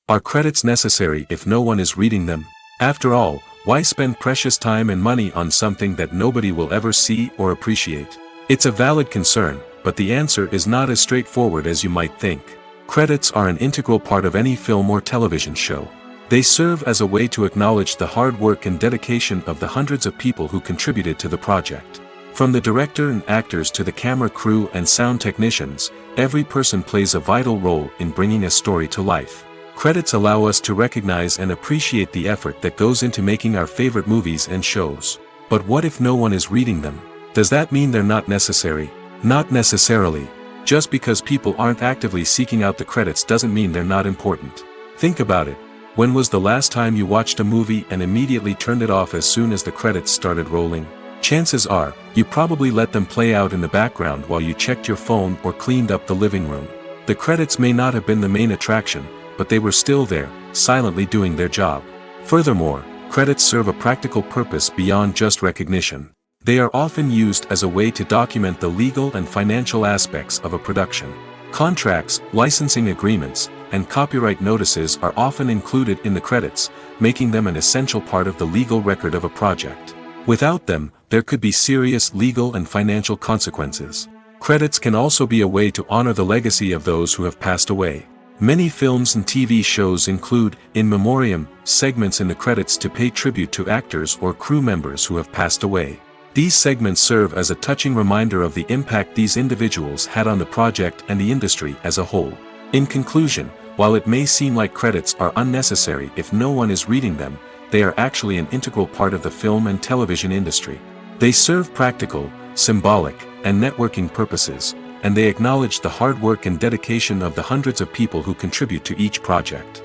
Are credits necessary if no one is reading them? After all, why spend precious time and money on something that nobody will ever see or appreciate? It's a valid concern, but the answer is not as straightforward as you might think. Credits are an integral part of any film or television show. They serve as a way to acknowledge the hard work and dedication of the hundreds of people who contributed to the project. From the director and actors to the camera crew and sound technicians, every person plays a vital role in bringing a story to life. Credits allow us to recognize and appreciate the effort that goes into making our favorite movies and shows. But what if no one is reading them? Does that mean they're not necessary? Not necessarily. Just because people aren't actively seeking out the credits doesn't mean they're not important. Think about it. When was the last time you watched a movie and immediately turned it off as soon as the credits started rolling? Chances are, you probably let them play out in the background while you checked your phone or cleaned up the living room. The credits may not have been the main attraction, but they were still there, silently doing their job. Furthermore, credits serve a practical purpose beyond just recognition. They are often used as a way to document the legal and financial aspects of a production. Contracts, licensing agreements, and copyright notices are often included in the credits, making them an essential part of the legal record of a project. Without them, there could be serious legal and financial consequences. Credits can also be a way to honor the legacy of those who have passed away. Many films and TV shows include, in memoriam, segments in the credits to pay tribute to actors or crew members who have passed away. These segments serve as a touching reminder of the impact these individuals had on the project and the industry as a whole. In conclusion, while it may seem like credits are unnecessary if no one is reading them, they are actually an integral part of the film and television industry. They serve practical, symbolic, and networking purposes, and they acknowledge the hard work and dedication of the hundreds of people who contribute to each project.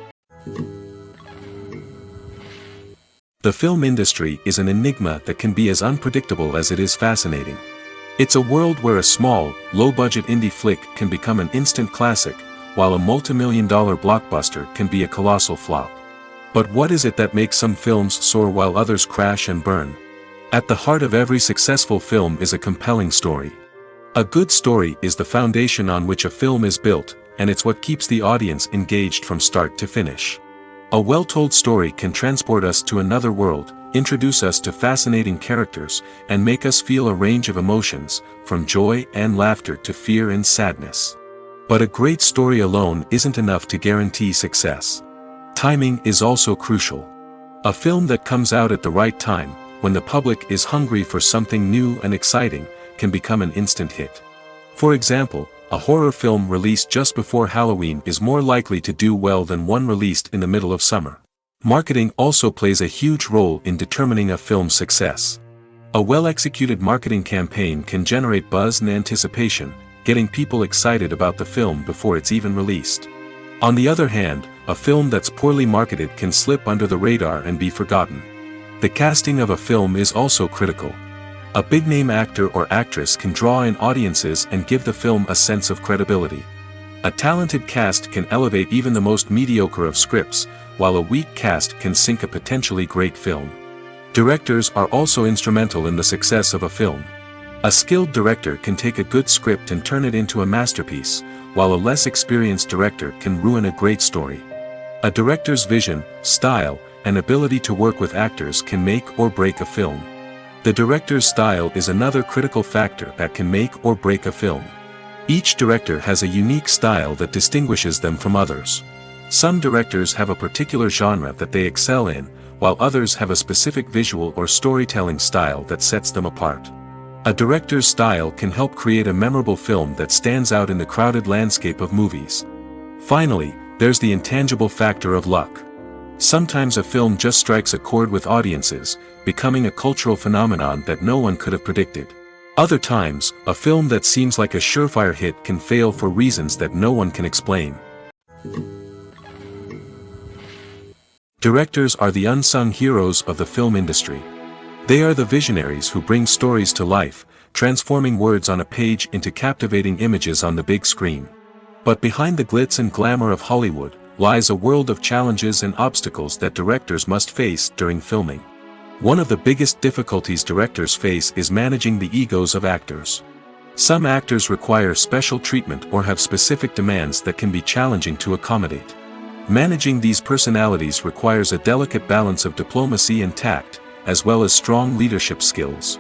The film industry is an enigma that can be as unpredictable as it is fascinating. It's a world where a small, low-budget indie flick can become an instant classic, while a multi-million-dollar blockbuster can be a colossal flop. But what is it that makes some films soar while others crash and burn? At the heart of every successful film is a compelling story. A good story is the foundation on which a film is built, and it's what keeps the audience engaged from start to finish. A well-told story can transport us to another world, introduce us to fascinating characters, and make us feel a range of emotions, from joy and laughter to fear and sadness. But a great story alone isn't enough to guarantee success. Timing is also crucial. A film that comes out at the right time, when the public is hungry for something new and exciting, can become an instant hit. For example, a horror film released just before Halloween is more likely to do well than one released in the middle of summer. Marketing also plays a huge role in determining a film's success. A well-executed marketing campaign can generate buzz and anticipation, getting people excited about the film before it's even released. On the other hand, a film that's poorly marketed can slip under the radar and be forgotten. The casting of a film is also critical. A big-name actor or actress can draw in audiences and give the film a sense of credibility. A talented cast can elevate even the most mediocre of scripts, while a weak cast can sink a potentially great film. Directors are also instrumental in the success of a film. A skilled director can take a good script and turn it into a masterpiece, while a less experienced director can ruin a great story. A director's vision, style, and ability to work with actors can make or break a film. The director's style is another critical factor that can make or break a film. Each director has a unique style that distinguishes them from others. Some directors have a particular genre that they excel in, while others have a specific visual or storytelling style that sets them apart. A director's style can help create a memorable film that stands out in the crowded landscape of movies. Finally, there's the intangible factor of luck. Sometimes a film just strikes a chord with audiences, becoming a cultural phenomenon that no one could have predicted. Other times, a film that seems like a surefire hit can fail for reasons that no one can explain. Directors are the unsung heroes of the film industry. They are the visionaries who bring stories to life, transforming words on a page into captivating images on the big screen. But behind the glitz and glamour of Hollywood, lies a world of challenges and obstacles that directors must face during filming. One of the biggest difficulties directors face is managing the egos of actors. Some actors require special treatment or have specific demands that can be challenging to accommodate. Managing these personalities requires a delicate balance of diplomacy and tact, as well as strong leadership skills.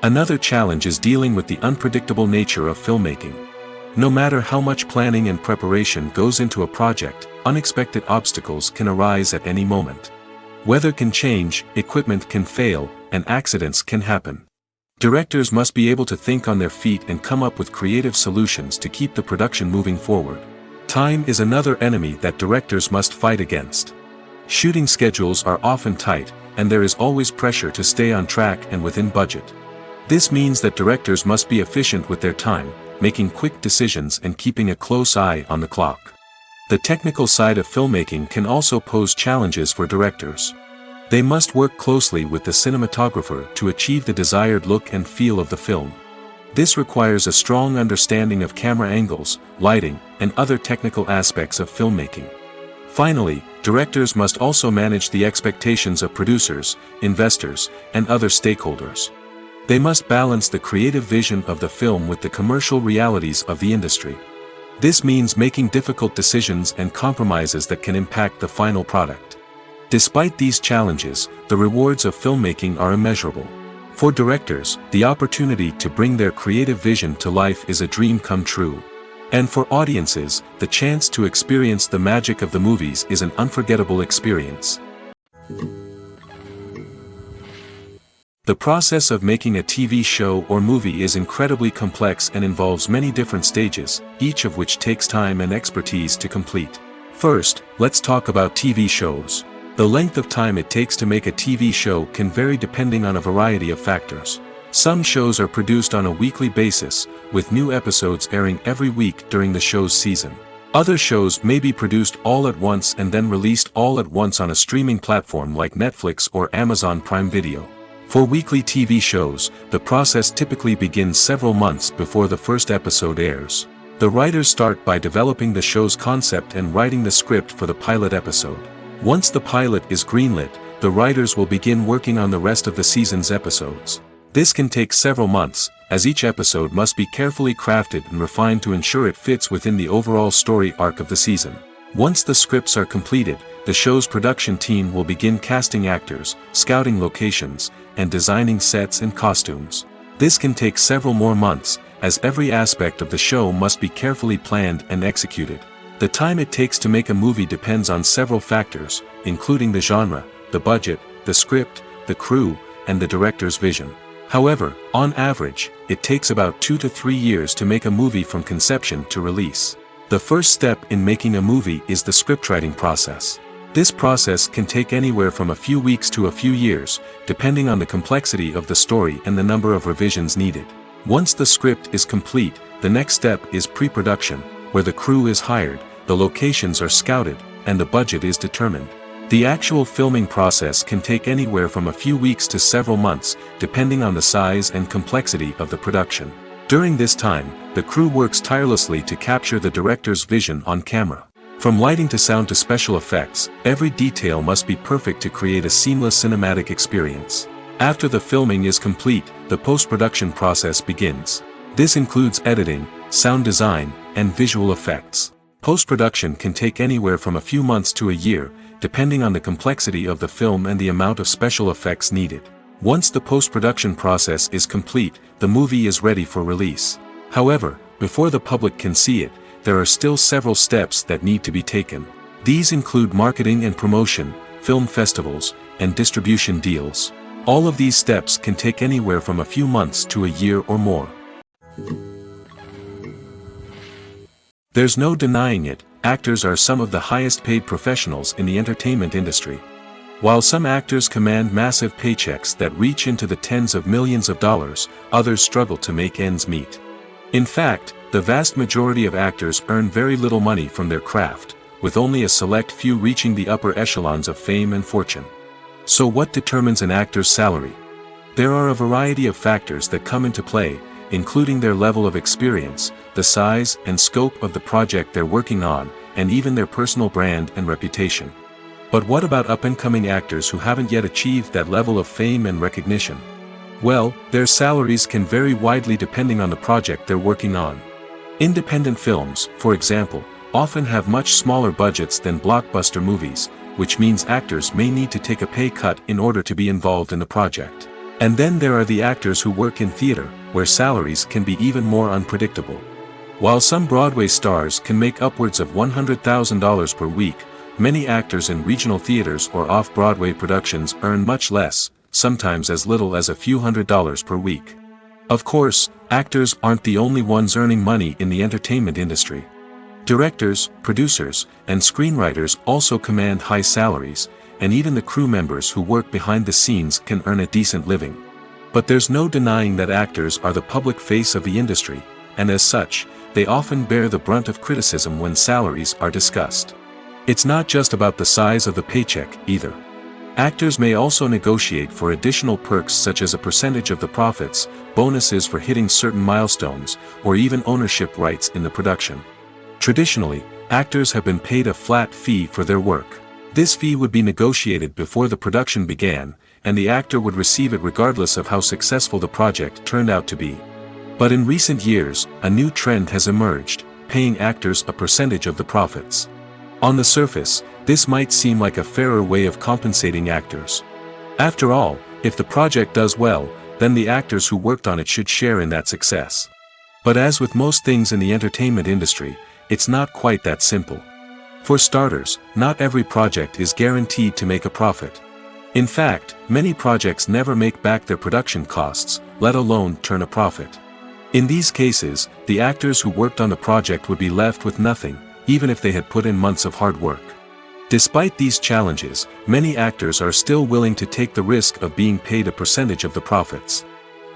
Another challenge is dealing with the unpredictable nature of filmmaking. No matter how much planning and preparation goes into a project, unexpected obstacles can arise at any moment. Weather can change, equipment can fail, and accidents can happen. Directors must be able to think on their feet and come up with creative solutions to keep the production moving forward. Time is another enemy that directors must fight against. Shooting schedules are often tight, and there is always pressure to stay on track and within budget. This means that directors must be efficient with their time, making quick decisions and keeping a close eye on the clock. The technical side of filmmaking can also pose challenges for directors. They must work closely with the cinematographer to achieve the desired look and feel of the film. This requires a strong understanding of camera angles, lighting, and other technical aspects of filmmaking. Finally, directors must also manage the expectations of producers, investors, and other stakeholders. They must balance the creative vision of the film with the commercial realities of the industry. This means making difficult decisions and compromises that can impact the final product. Despite these challenges, the rewards of filmmaking are immeasurable. For directors, the opportunity to bring their creative vision to life is a dream come true. And for audiences, the chance to experience the magic of the movies is an unforgettable experience. The process of making a TV show or movie is incredibly complex and involves many different stages, each of which takes time and expertise to complete. First, let's talk about TV shows. The length of time it takes to make a TV show can vary depending on a variety of factors. Some shows are produced on a weekly basis, with new episodes airing every week during the show's season. Other shows may be produced all at once and then released all at once on a streaming platform like Netflix or Amazon Prime Video. For weekly TV shows, the process typically begins several months before the first episode airs. The writers start by developing the show's concept and writing the script for the pilot episode. Once the pilot is greenlit, the writers will begin working on the rest of the season's episodes. This can take several months, as each episode must be carefully crafted and refined to ensure it fits within the overall story arc of the season. Once the scripts are completed, the show's production team will begin casting actors, scouting locations, and designing sets and costumes. This can take several more months, as every aspect of the show must be carefully planned and executed. The time it takes to make a movie depends on several factors, including the genre, the budget, the script, the crew, and the director's vision. However, on average, it takes about 2 to 3 years to make a movie from conception to release. The first step in making a movie is the scriptwriting process. This process can take anywhere from a few weeks to a few years, depending on the complexity of the story and the number of revisions needed. Once the script is complete, the next step is pre-production, where the crew is hired, the locations are scouted, and the budget is determined. The actual filming process can take anywhere from a few weeks to several months, depending on the size and complexity of the production. During this time, the crew works tirelessly to capture the director's vision on camera. From lighting to sound to special effects, every detail must be perfect to create a seamless cinematic experience. After the filming is complete, the post-production process begins. This includes editing, sound design, and visual effects. Post-production can take anywhere from a few months to a year, depending on the complexity of the film and the amount of special effects needed. Once the post-production process is complete, the movie is ready for release. However, before the public can see it, there are still several steps that need to be taken. These include marketing and promotion, film festivals, and distribution deals. All of these steps can take anywhere from a few months to a year or more. There's no denying it, actors are some of the highest paid professionals in the entertainment industry. While some actors command massive paychecks that reach into the tens of millions of dollars, others struggle to make ends meet. In fact, the vast majority of actors earn very little money from their craft, with only a select few reaching the upper echelons of fame and fortune. So what determines an actor's salary? There are a variety of factors that come into play, including their level of experience, the size and scope of the project they're working on, and even their personal brand and reputation. But what about up-and-coming actors who haven't yet achieved that level of fame and recognition? Well, their salaries can vary widely depending on the project they're working on. Independent films, for example, often have much smaller budgets than blockbuster movies, which means actors may need to take a pay cut in order to be involved in the project. And then there are the actors who work in theater, where salaries can be even more unpredictable. While some Broadway stars can make upwards of $100,000 per week, many actors in regional theaters or off-Broadway productions earn much less, sometimes as little as a few $100s per week. Of course, actors aren't the only ones earning money in the entertainment industry. Directors, producers, and screenwriters also command high salaries, and even the crew members who work behind the scenes can earn a decent living. But there's no denying that actors are the public face of the industry, and as such, they often bear the brunt of criticism when salaries are discussed. It's not just about the size of the paycheck, either. Actors may also negotiate for additional perks such as a percentage of the profits, bonuses for hitting certain milestones, or even ownership rights in the production. Traditionally, actors have been paid a flat fee for their work. This fee would be negotiated before the production began, and the actor would receive it regardless of how successful the project turned out to be. But in recent years, a new trend has emerged, paying actors a percentage of the profits. On the surface, this might seem like a fairer way of compensating actors. After all, if the project does well, then the actors who worked on it should share in that success. But as with most things in the entertainment industry, it's not quite that simple. For starters, not every project is guaranteed to make a profit. In fact, many projects never make back their production costs, let alone turn a profit. In these cases, the actors who worked on the project would be left with nothing, even if they had put in months of hard work. Despite these challenges, many actors are still willing to take the risk of being paid a percentage of the profits.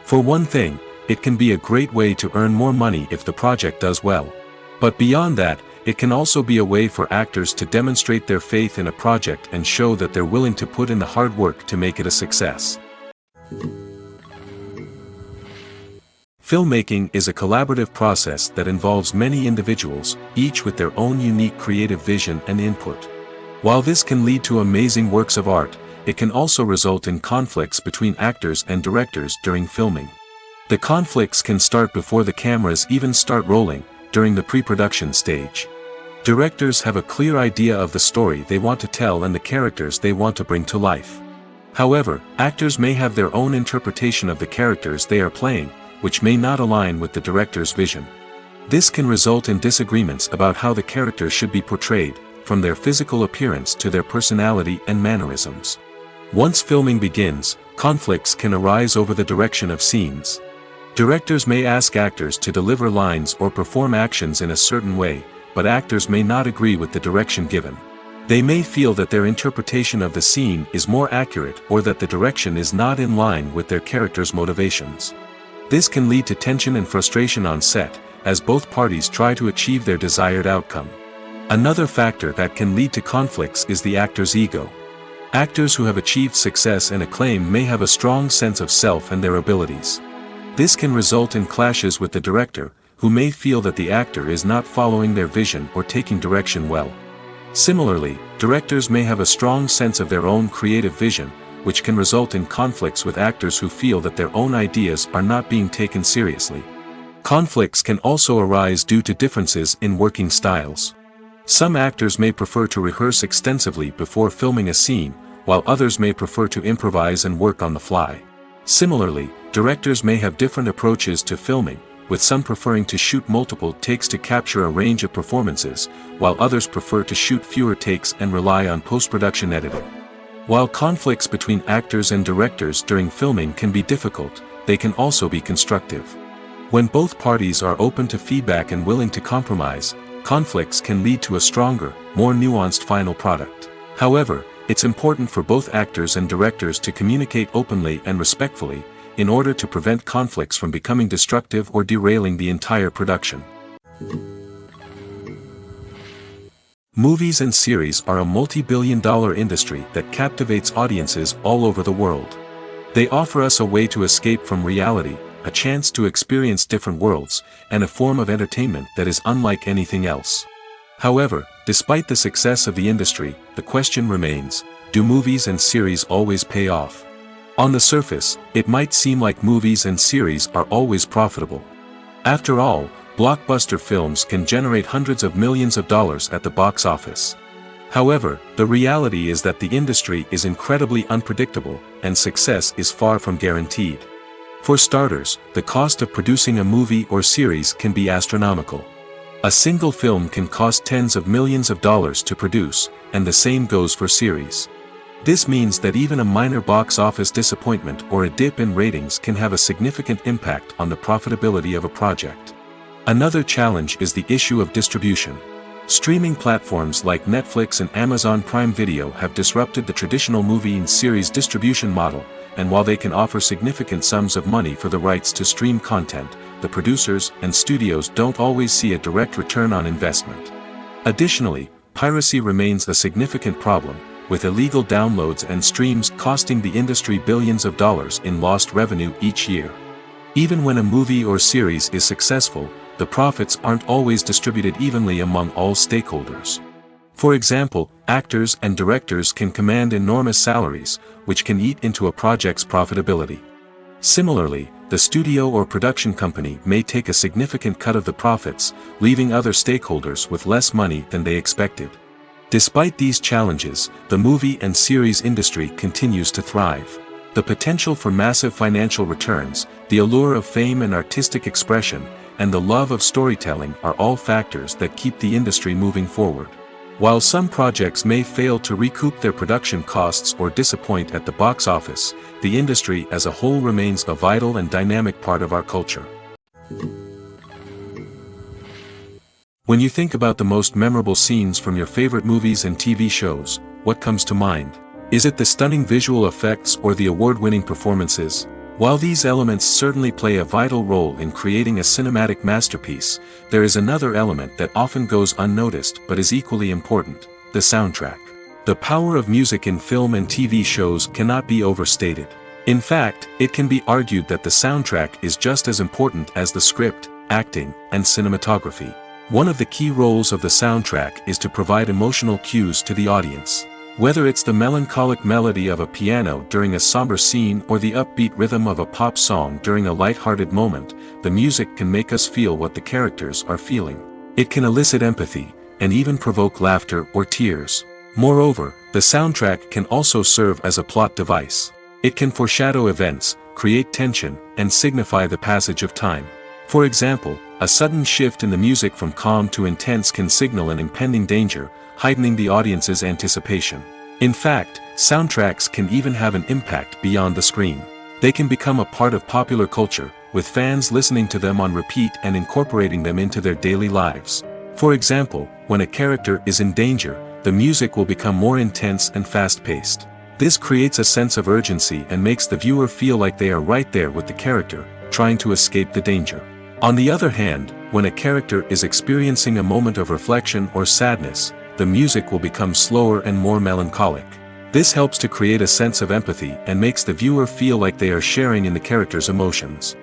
For one thing, it can be a great way to earn more money if the project does well. But beyond that, it can also be a way for actors to demonstrate their faith in a project and show that they're willing to put in the hard work to make it a success. Filmmaking is a collaborative process that involves many individuals, each with their own unique creative vision and input. While this can lead to amazing works of art, it can also result in conflicts between actors and directors during filming. The conflicts can start before the cameras even start rolling, during the pre-production stage. Directors have a clear idea of the story they want to tell and the characters they want to bring to life. However, actors may have their own interpretation of the characters they are playing, which may not align with the director's vision. This can result in disagreements about how the characters should be portrayed, from their physical appearance to their personality and mannerisms. Once filming begins, Conflicts can arise over the direction of scenes. Directors may ask actors to deliver lines or perform actions in a certain way, but actors may not agree with the direction given. They may feel that their interpretation of the scene is more accurate or that the direction is not in line with their character's motivations. This can lead to tension and frustration on set, as both parties try to achieve their desired outcome. Another factor that can lead to conflicts is the actor's ego. Actors who have achieved success and acclaim may have a strong sense of self and their abilities. This can result in clashes with the director, who may feel that the actor is not following their vision or taking direction well. Similarly, directors may have a strong sense of their own creative vision, which can result in conflicts with actors who feel that their own ideas are not being taken seriously. Conflicts can also arise due to differences in working styles. Some actors may prefer to rehearse extensively before filming a scene, while others may prefer to improvise and work on the fly. Similarly, directors may have different approaches to filming, with some preferring to shoot multiple takes to capture a range of performances, while others prefer to shoot fewer takes and rely on post-production editing. While conflicts between actors and directors during filming can be difficult, they can also be constructive. When both parties are open to feedback and willing to compromise, conflicts can lead to a stronger, more nuanced final product. However, it's important for both actors and directors to communicate openly and respectfully, in order to prevent conflicts from becoming destructive or derailing the entire production. Movies and series are a multi-billion-dollar industry that captivates audiences all over the world. They offer us a way to escape from reality, a chance to experience different worlds, and a form of entertainment that is unlike anything else. However, despite the success of the industry, the question remains, do movies and series always pay off? On the surface, it might seem like movies and series are always profitable. After all, blockbuster films can generate hundreds of millions of dollars at the box office. However, the reality is that the industry is incredibly unpredictable, and success is far from guaranteed. For starters, the cost of producing a movie or series can be astronomical. A single film can cost tens of millions of dollars to produce, and the same goes for series. This means that even a minor box office disappointment or a dip in ratings can have a significant impact on the profitability of a project. Another challenge is the issue of distribution. Streaming platforms like Netflix and Amazon Prime Video have disrupted the traditional movie and series distribution model, and while they can offer significant sums of money for the rights to stream content, the producers and studios don't always see a direct return on investment. Additionally, piracy remains a significant problem, with illegal downloads and streams costing the industry billions of dollars in lost revenue each year. Even when a movie or series is successful, the profits aren't always distributed evenly among all stakeholders. For example, actors and directors can command enormous salaries, which can eat into a project's profitability. Similarly, the studio or production company may take a significant cut of the profits, leaving other stakeholders with less money than they expected. Despite these challenges, the movie and series industry continues to thrive. The potential for massive financial returns, the allure of fame and artistic expression, and the love of storytelling are all factors that keep the industry moving forward. While some projects may fail to recoup their production costs or disappoint at the box office, the industry as a whole remains a vital and dynamic part of our culture. When you think about the most memorable scenes from your favorite movies and TV shows, what comes to mind? Is it the stunning visual effects or the award-winning performances? While these elements certainly play a vital role in creating a cinematic masterpiece, there is another element that often goes unnoticed but is equally important: the soundtrack. The power of music in film and TV shows cannot be overstated. In fact, it can be argued that the soundtrack is just as important as the script, acting, and cinematography. One of the key roles of the soundtrack is to provide emotional cues to the audience. Whether it's the melancholic melody of a piano during a somber scene or the upbeat rhythm of a pop song during a light-hearted moment, the music can make us feel what the characters are feeling. It can elicit empathy, and even provoke laughter or tears. Moreover, the soundtrack can also serve as a plot device. It can foreshadow events, create tension, and signify the passage of time. For example, a sudden shift in the music from calm to intense can signal an impending danger, heightening the audience's anticipation. In fact, soundtracks can even have an impact beyond the screen. They can become a part of popular culture, with fans listening to them on repeat and incorporating them into their daily lives. For example, when a character is in danger, the music will become more intense and fast-paced. This creates a sense of urgency and makes the viewer feel like they are right there with the character, trying to escape the danger. On the other hand, when a character is experiencing a moment of reflection or sadness, the music will become slower and more melancholic. This helps to create a sense of empathy and makes the viewer feel like they are sharing in the character's emotions.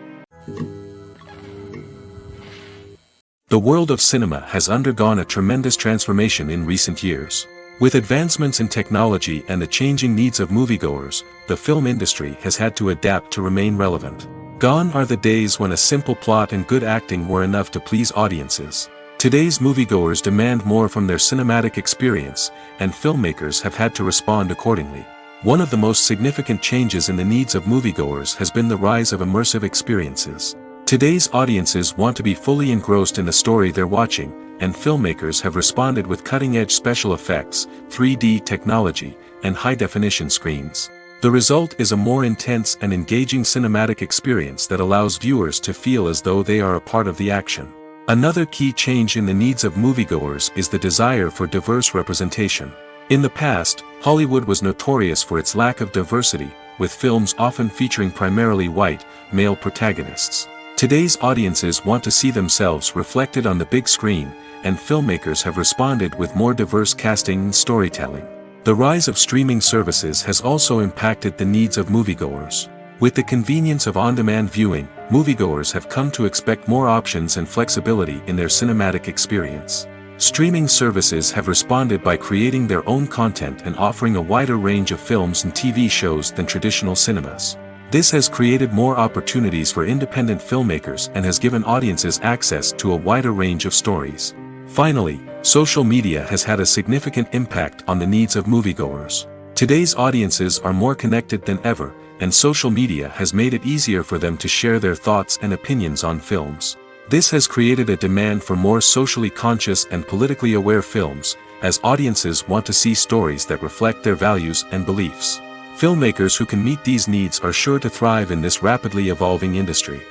The world of cinema has undergone a tremendous transformation in recent years. With advancements in technology and the changing needs of moviegoers, the film industry has had to adapt to remain relevant. Gone are the days when a simple plot and good acting were enough to please audiences. Today's moviegoers demand more from their cinematic experience, and filmmakers have had to respond accordingly. One of the most significant changes in the needs of moviegoers has been the rise of immersive experiences. Today's audiences want to be fully engrossed in the story they're watching, and filmmakers have responded with cutting-edge special effects, 3D technology, and high-definition screens. The result is a more intense and engaging cinematic experience that allows viewers to feel as though they are a part of the action. Another key change in the needs of moviegoers is the desire for diverse representation. In the past, Hollywood was notorious for its lack of diversity, with films often featuring primarily white, male protagonists. Today's audiences want to see themselves reflected on the big screen, and filmmakers have responded with more diverse casting and storytelling. The rise of streaming services has also impacted the needs of moviegoers. With the convenience of on-demand viewing, moviegoers have come to expect more options and flexibility in their cinematic experience. Streaming services have responded by creating their own content and offering a wider range of films and TV shows than traditional cinemas. This has created more opportunities for independent filmmakers and has given audiences access to a wider range of stories. Finally, social media has had a significant impact on the needs of moviegoers. Today's audiences are more connected than ever, and social media has made it easier for them to share their thoughts and opinions on films. This has created a demand for more socially conscious and politically aware films, as audiences want to see stories that reflect their values and beliefs. Filmmakers who can meet these needs are sure to thrive in this rapidly evolving industry.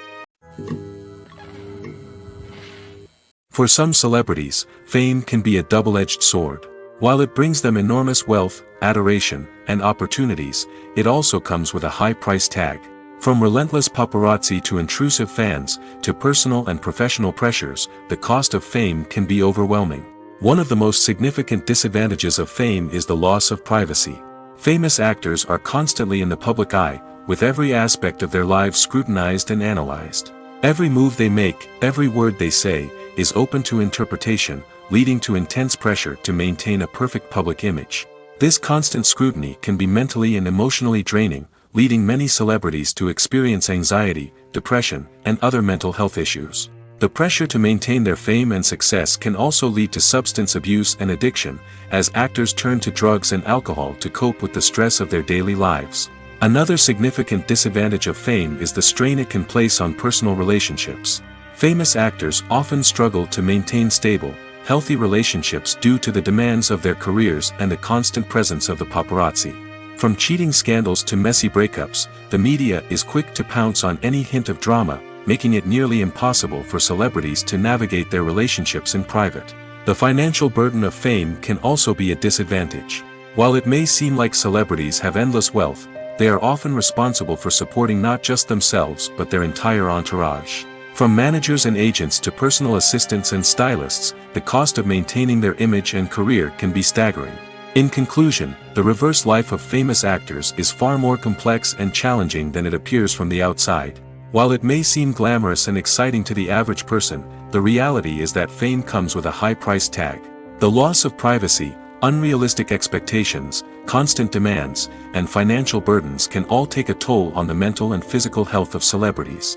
For some celebrities, fame can be a double-edged sword. While it brings them enormous wealth, adoration, and opportunities, it also comes with a high price tag. From relentless paparazzi to intrusive fans, to personal and professional pressures, the cost of fame can be overwhelming. One of the most significant disadvantages of fame is the loss of privacy. Famous actors are constantly in the public eye, with every aspect of their lives scrutinized and analyzed. Every move they make, every word they say, is open to interpretation, leading to intense pressure to maintain a perfect public image. This constant scrutiny can be mentally and emotionally draining, leading many celebrities to experience anxiety, depression, and other mental health issues. The pressure to maintain their fame and success can also lead to substance abuse and addiction, as actors turn to drugs and alcohol to cope with the stress of their daily lives. Another significant disadvantage of fame is the strain it can place on personal relationships. Famous actors often struggle to maintain stable, healthy relationships due to the demands of their careers and the constant presence of the paparazzi. From cheating scandals to messy breakups, the media is quick to pounce on any hint of drama, making it nearly impossible for celebrities to navigate their relationships in private. The financial burden of fame can also be a disadvantage. While it may seem like celebrities have endless wealth, they are often responsible for supporting not just themselves but their entire entourage. From managers and agents to personal assistants and stylists, the cost of maintaining their image and career can be staggering. In conclusion, the reverse life of famous actors is far more complex and challenging than it appears from the outside. While it may seem glamorous and exciting to the average person, the reality is that fame comes with a high price tag. The loss of privacy, unrealistic expectations, constant demands, and financial burdens can all take a toll on the mental and physical health of celebrities.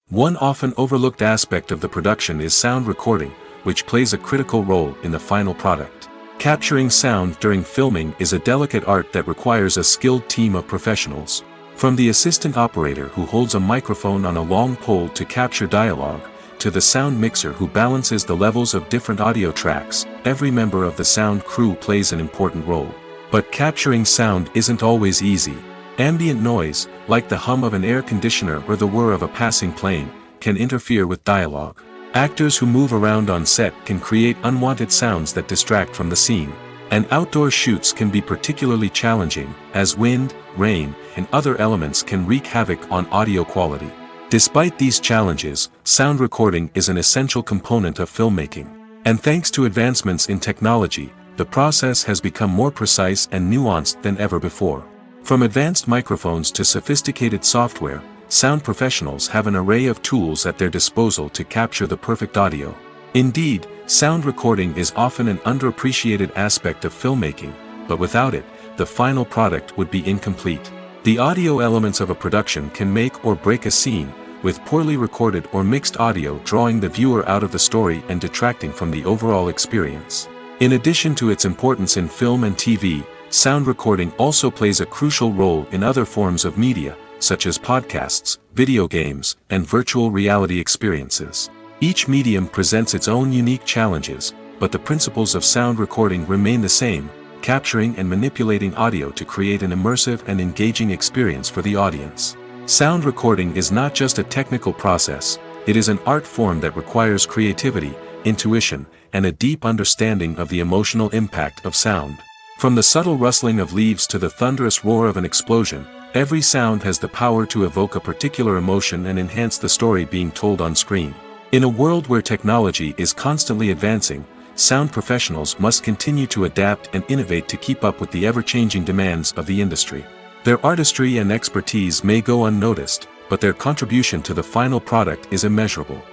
One often overlooked aspect of the production is sound recording, which plays a critical role in the final product. Capturing sound during filming is a delicate art that requires a skilled team of professionals. From the assistant operator who holds a microphone on a long pole to capture dialogue, to the sound mixer who balances the levels of different audio tracks. Every member of the sound crew plays an important role. But capturing sound isn't always easy. Ambient noise, like the hum of an air conditioner or the whir of a passing plane, can interfere with dialogue. Actors who move around on set can create unwanted sounds that distract from the scene. And outdoor shoots can be particularly challenging, as wind, rain, and other elements can wreak havoc on audio quality. Despite these challenges, sound recording is an essential component of filmmaking. And thanks to advancements in technology, the process has become more precise and nuanced than ever before. From advanced microphones to sophisticated software, sound professionals have an array of tools at their disposal to capture the perfect audio. Indeed, sound recording is often an underappreciated aspect of filmmaking, but without it, the final product would be incomplete. The audio elements of a production can make or break a scene, with poorly recorded or mixed audio drawing the viewer out of the story and detracting from the overall experience. In addition to its importance in film and TV, sound recording also plays a crucial role in other forms of media, such as podcasts, video games, and virtual reality experiences. Each medium presents its own unique challenges, but the principles of sound recording remain the same, capturing and manipulating audio to create an immersive and engaging experience for the audience. Sound recording is not just a technical process, it is an art form that requires creativity, intuition, and a deep understanding of the emotional impact of sound. From the subtle rustling of leaves to the thunderous roar of an explosion, every sound has the power to evoke a particular emotion and enhance the story being told on screen. In a world where technology is constantly advancing, sound professionals must continue to adapt and innovate to keep up with the ever-changing demands of the industry. Their artistry and expertise may go unnoticed, but their contribution to the final product is immeasurable.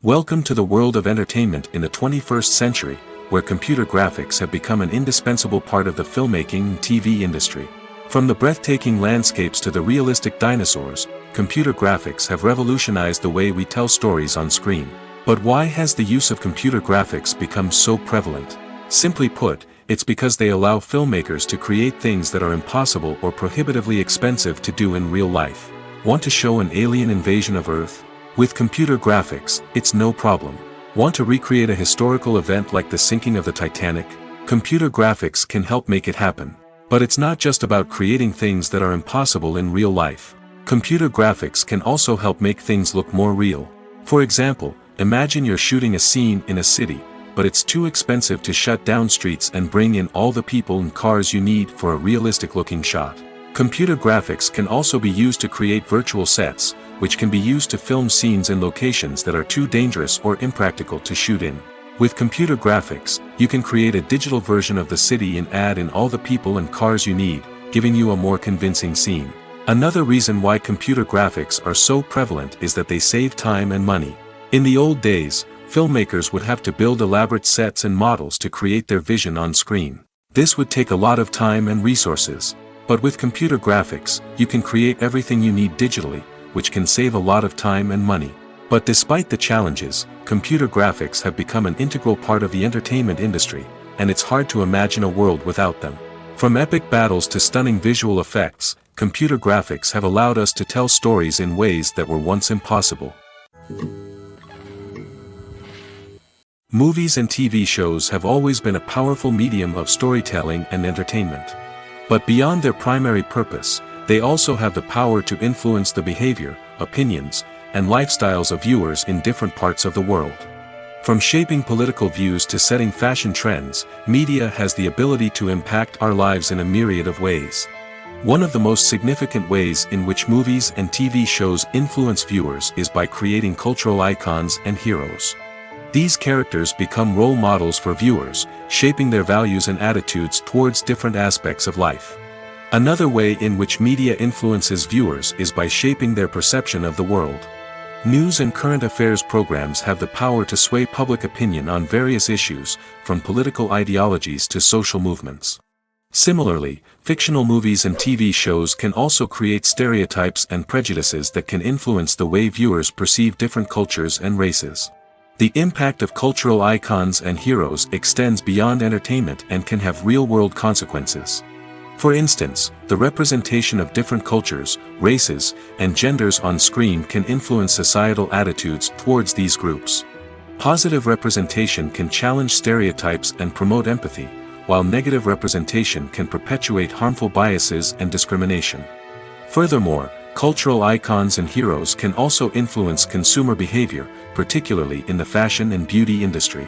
Welcome to the world of entertainment in the 21st century, where computer graphics have become an indispensable part of the filmmaking and TV industry. From the breathtaking landscapes to the realistic dinosaurs, computer graphics have revolutionized the way we tell stories on screen. But why has the use of computer graphics become so prevalent? Simply put, it's because they allow filmmakers to create things that are impossible or prohibitively expensive to do in real life. Want to show an alien invasion of Earth? With computer graphics, it's no problem. Want to recreate a historical event like the sinking of the Titanic? Computer graphics can help make it happen. But it's not just about creating things that are impossible in real life. Computer graphics can also help make things look more real. For example, imagine you're shooting a scene in a city, but it's too expensive to shut down streets and bring in all the people and cars you need for a realistic-looking shot. Computer graphics can also be used to create virtual sets, which can be used to film scenes in locations that are too dangerous or impractical to shoot in. With computer graphics, you can create a digital version of the city and add in all the people and cars you need, giving you a more convincing scene. Another reason why computer graphics are so prevalent is that they save time and money. In the old days, filmmakers would have to build elaborate sets and models to create their vision on screen. This would take a lot of time and resources. But with computer graphics, you can create everything you need digitally, which can save a lot of time and money. But despite the challenges, computer graphics have become an integral part of the entertainment industry, and it's hard to imagine a world without them. From epic battles to stunning visual effects, computer graphics have allowed us to tell stories in ways that were once impossible. Movies and TV shows have always been a powerful medium of storytelling and entertainment. But beyond their primary purpose, they also have the power to influence the behavior, opinions, and lifestyles of viewers in different parts of the world. From shaping political views to setting fashion trends, media has the ability to impact our lives in a myriad of ways. One of the most significant ways in which movies and TV shows influence viewers is by creating cultural icons and heroes. These characters become role models for viewers, shaping their values and attitudes towards different aspects of life. Another way in which media influences viewers is by shaping their perception of the world. News and current affairs programs have the power to sway public opinion on various issues, from political ideologies to social movements. Similarly, fictional movies and TV shows can also create stereotypes and prejudices that can influence the way viewers perceive different cultures and races. The impact of cultural icons and heroes extends beyond entertainment and can have real-world consequences. For instance, the representation of different cultures, races, and genders on screen can influence societal attitudes towards these groups. Positive representation can challenge stereotypes and promote empathy, while negative representation can perpetuate harmful biases and discrimination. Furthermore, cultural icons and heroes can also influence consumer behavior, particularly in the fashion and beauty industry.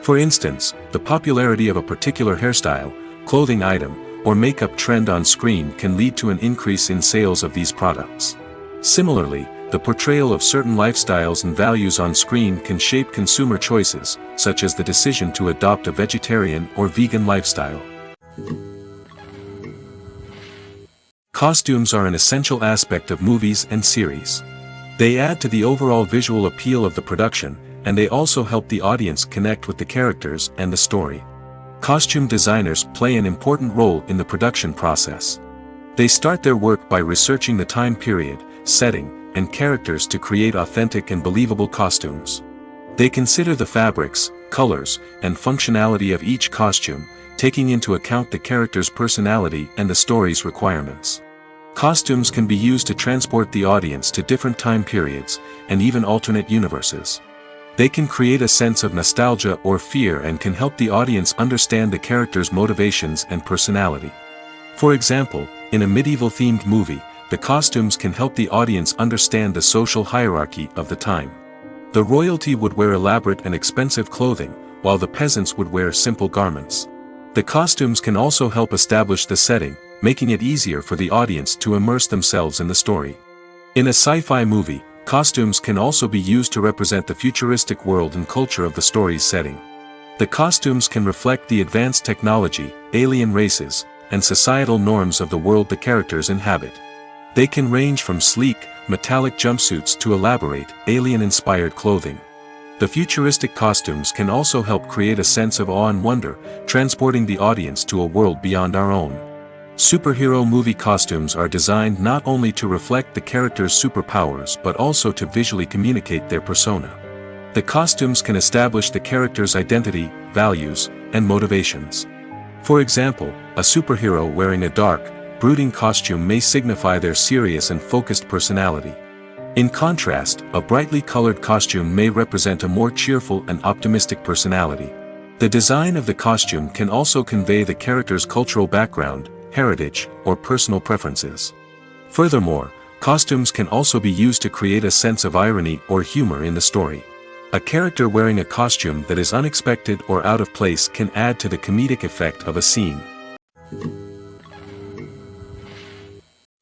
For instance, the popularity of a particular hairstyle, clothing item, or makeup trend on screen can lead to an increase in sales of these products. Similarly, the portrayal of certain lifestyles and values on screen can shape consumer choices, such as the decision to adopt a vegetarian or vegan lifestyle. Costumes are an essential aspect of movies and series. They add to the overall visual appeal of the production, and they also help the audience connect with the characters and the story. Costume designers play an important role in the production process. They start their work by researching the time period, setting, and characters to create authentic and believable costumes. They consider the fabrics, colors, and functionality of each costume, taking into account the character's personality and the story's requirements. Costumes can be used to transport the audience to different time periods, and even alternate universes. They can create a sense of nostalgia or fear and can help the audience understand the character's motivations and personality. For example, in a medieval-themed movie, the costumes can help the audience understand the social hierarchy of the time. The royalty would wear elaborate and expensive clothing, while the peasants would wear simple garments. The costumes can also help establish the setting, making it easier for the audience to immerse themselves in the story. In a sci-fi movie, costumes can also be used to represent the futuristic world and culture of the story's setting. The costumes can reflect the advanced technology, alien races, and societal norms of the world the characters inhabit. They can range from sleek, metallic jumpsuits to elaborate, alien-inspired clothing. The futuristic costumes can also help create a sense of awe and wonder, transporting the audience to a world beyond our own. Superhero movie costumes are designed not only to reflect the character's superpowers but also to visually communicate their persona. The costumes can establish the character's identity, values, and motivations. For example, a superhero wearing a dark, brooding costume may signify their serious and focused personality. In contrast, a brightly colored costume may represent a more cheerful and optimistic personality. The design of the costume can also convey the character's cultural background, heritage, or personal preferences. Furthermore, costumes can also be used to create a sense of irony or humor in the story. A character wearing a costume that is unexpected or out of place can add to the comedic effect of a scene.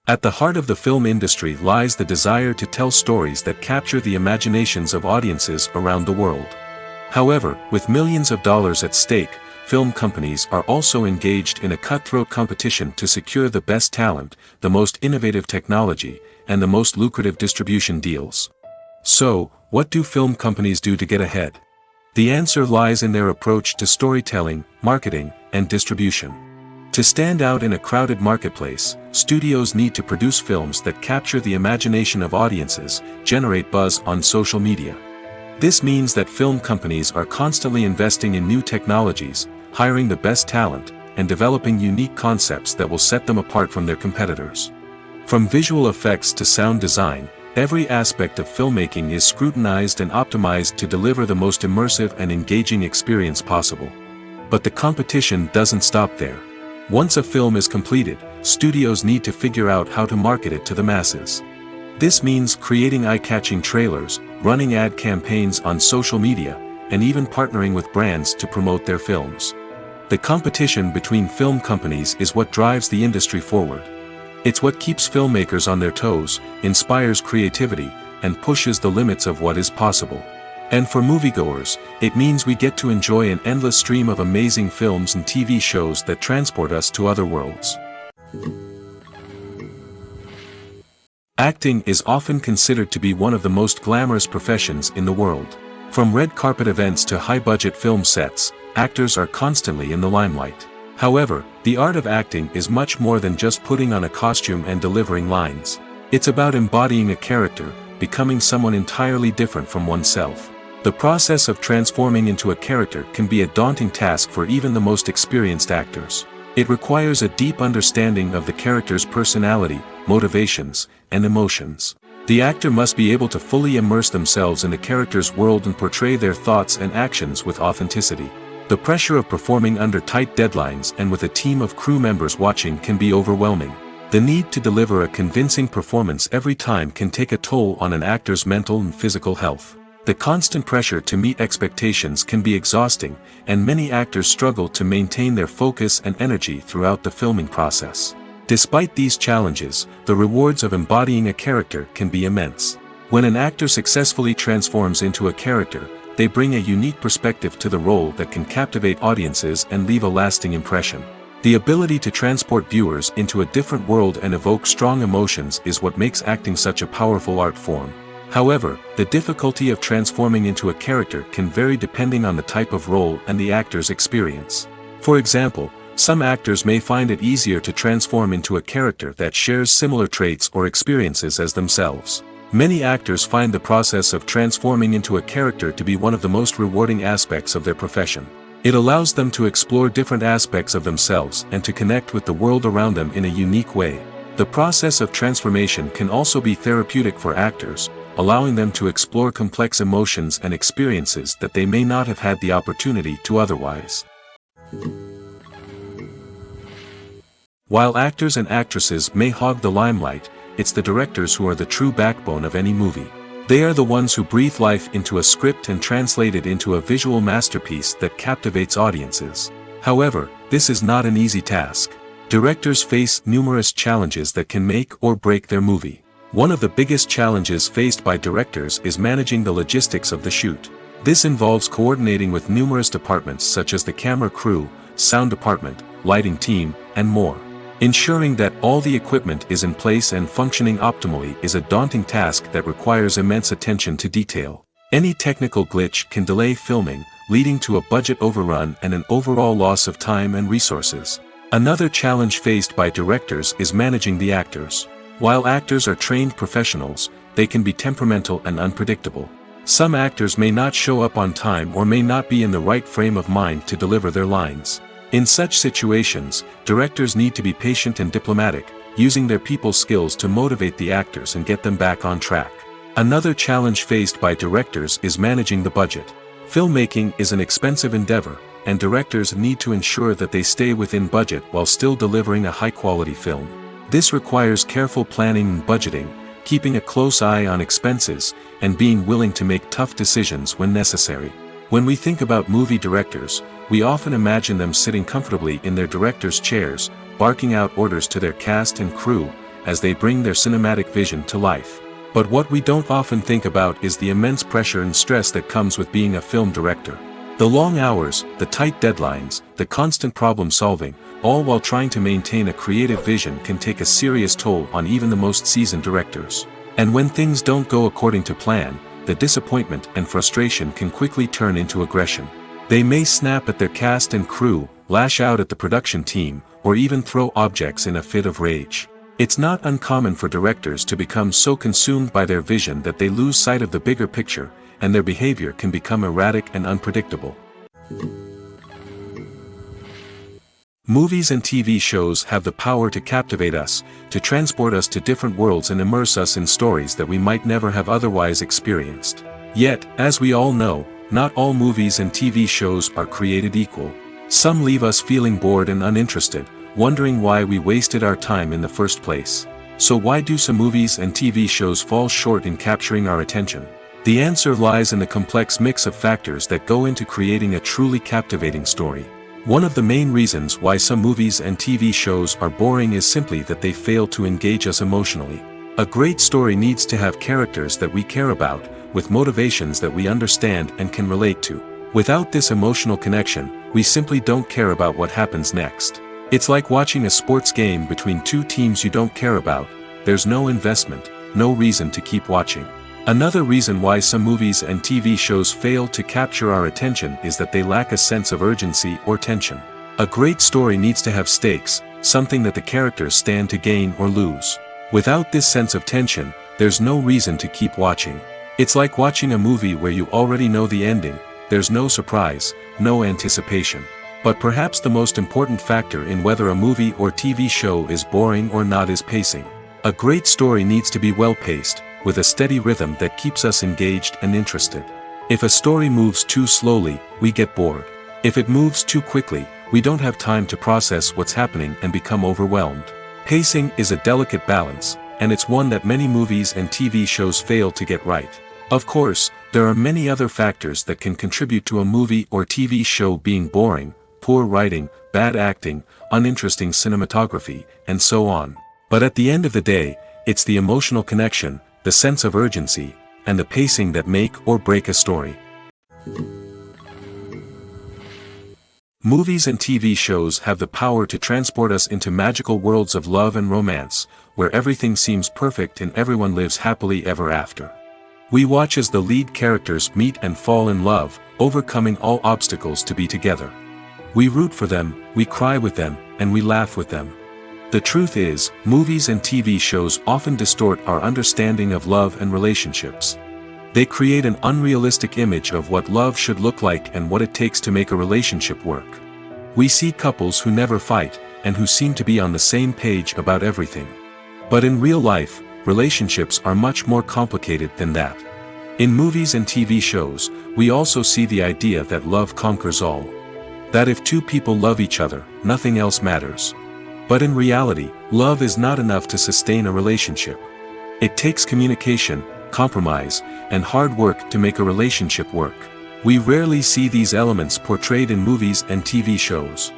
At the heart of the film industry lies the desire to tell stories that capture the imaginations of audiences around the world. However, with millions of dollars at stake, film companies are also engaged in a cutthroat competition to secure the best talent, the most innovative technology, and the most lucrative distribution deals. So, what do film companies do to get ahead? The answer lies in their approach to storytelling, marketing, and distribution. To stand out in a crowded marketplace, studios need to produce films that capture the imagination of audiences, generate buzz on social media. This means that film companies are constantly investing in new technologies, hiring the best talent, and developing unique concepts that will set them apart from their competitors. From visual effects to sound design, every aspect of filmmaking is scrutinized and optimized to deliver the most immersive and engaging experience possible. But the competition doesn't stop there. Once a film is completed, studios need to figure out how to market it to the masses. This means creating eye-catching trailers, running ad campaigns on social media, and even partnering with brands to promote their films. The competition between film companies is what drives the industry forward. It's what keeps filmmakers on their toes, inspires creativity, and pushes the limits of what is possible. And for moviegoers, it means we get to enjoy an endless stream of amazing films and TV shows that transport us to other worlds. Acting is often considered to be one of the most glamorous professions in the world. From red carpet events to high-budget film sets, actors are constantly in the limelight. However, the art of acting is much more than just putting on a costume and delivering lines. It's about embodying a character, becoming someone entirely different from oneself. The process of transforming into a character can be a daunting task for even the most experienced actors. It requires a deep understanding of the character's personality, motivations, and emotions. The actor must be able to fully immerse themselves in the character's world and portray their thoughts and actions with authenticity. The pressure of performing under tight deadlines and with a team of crew members watching can be overwhelming. The need to deliver a convincing performance every time can take a toll on an actor's mental and physical health. The constant pressure to meet expectations can be exhausting, and many actors struggle to maintain their focus and energy throughout the filming process. Despite these challenges, the rewards of embodying a character can be immense. When an actor successfully transforms into a character, they bring a unique perspective to the role that can captivate audiences and leave a lasting impression. The ability to transport viewers into a different world and evoke strong emotions is what makes acting such a powerful art form. However, the difficulty of transforming into a character can vary depending on the type of role and the actor's experience. For example, some actors may find it easier to transform into a character that shares similar traits or experiences as themselves. Many actors find the process of transforming into a character to be one of the most rewarding aspects of their profession. It allows them to explore different aspects of themselves and to connect with the world around them in a unique way. The process of transformation can also be therapeutic for actors, allowing them to explore complex emotions and experiences that they may not have had the opportunity to otherwise. While actors and actresses may hog the limelight, it's the directors who are the true backbone of any movie. They are the ones who breathe life into a script and translate it into a visual masterpiece that captivates audiences. However, this is not an easy task. Directors face numerous challenges that can make or break their movie. One of the biggest challenges faced by directors is managing the logistics of the shoot. This involves coordinating with numerous departments such as the camera crew, sound department, lighting team, and more. Ensuring that all the equipment is in place and functioning optimally is a daunting task that requires immense attention to detail. Any technical glitch can delay filming, leading to a budget overrun and an overall loss of time and resources. Another challenge faced by directors is managing the actors. While actors are trained professionals, they can be temperamental and unpredictable. Some actors may not show up on time or may not be in the right frame of mind to deliver their lines. In such situations, directors need to be patient and diplomatic, using their people skills to motivate the actors and get them back on track. Another challenge faced by directors is managing the budget. Filmmaking is an expensive endeavor, and directors need to ensure that they stay within budget while still delivering a high-quality film. This requires careful planning and budgeting, keeping a close eye on expenses, and being willing to make tough decisions when necessary. When we think about movie directors, we often imagine them sitting comfortably in their director's chairs, barking out orders to their cast and crew, as they bring their cinematic vision to life. But what we don't often think about is the immense pressure and stress that comes with being a film director. The long hours, the tight deadlines, the constant problem solving, all while trying to maintain a creative vision can take a serious toll on even the most seasoned directors. And when things don't go according to plan, the disappointment and frustration can quickly turn into aggression. They may snap at their cast and crew, lash out at the production team, or even throw objects in a fit of rage. It's not uncommon for directors to become so consumed by their vision that they lose sight of the bigger picture, and their behavior can become erratic and unpredictable. Movies and TV shows have the power to captivate us, to transport us to different worlds and immerse us in stories that we might never have otherwise experienced. Yet, as we all know, not all movies and TV shows are created equal. Some leave us feeling bored and uninterested, wondering why we wasted our time in the first place. So why do some movies and TV shows fall short in capturing our attention? The answer lies in the complex mix of factors that go into creating a truly captivating story. One of the main reasons why some movies and TV shows are boring is simply that they fail to engage us emotionally. A great story needs to have characters that we care about, with motivations that we understand and can relate to. Without this emotional connection, we simply don't care about what happens next. It's like watching a sports game between two teams you don't care about. There's no investment, no reason to keep watching. Another reason why some movies and TV shows fail to capture our attention is that they lack a sense of urgency or tension. A great story needs to have stakes, something that the characters stand to gain or lose. Without this sense of tension, there's no reason to keep watching. It's like watching a movie where you already know the ending. There's no surprise, no anticipation. But perhaps the most important factor in whether a movie or TV show is boring or not is pacing. A great story needs to be well-paced, with a steady rhythm that keeps us engaged and interested. If a story moves too slowly, we get bored. If it moves too quickly, we don't have time to process what's happening and become overwhelmed. Pacing is a delicate balance, and it's one that many movies and TV shows fail to get right. Of course, there are many other factors that can contribute to a movie or TV show being boring: poor writing, bad acting, uninteresting cinematography, and so on. But at the end of the day, it's the emotional connection, the sense of urgency, and the pacing that make or break a story. Movies and TV shows have the power to transport us into magical worlds of love and romance, where everything seems perfect and everyone lives happily ever after. We watch as the lead characters meet and fall in love, overcoming all obstacles to be together. We root for them, we cry with them, and we laugh with them. The truth is, movies and TV shows often distort our understanding of love and relationships. They create an unrealistic image of what love should look like and what it takes to make a relationship work. We see couples who never fight, and who seem to be on the same page about everything. But in real life, relationships are much more complicated than that. In movies and TV shows, we also see the idea that love conquers all. That if two people love each other, nothing else matters. But in reality, love is not enough to sustain a relationship. It takes communication, compromise, and hard work to make a relationship work. We rarely see these elements portrayed in movies and TV shows.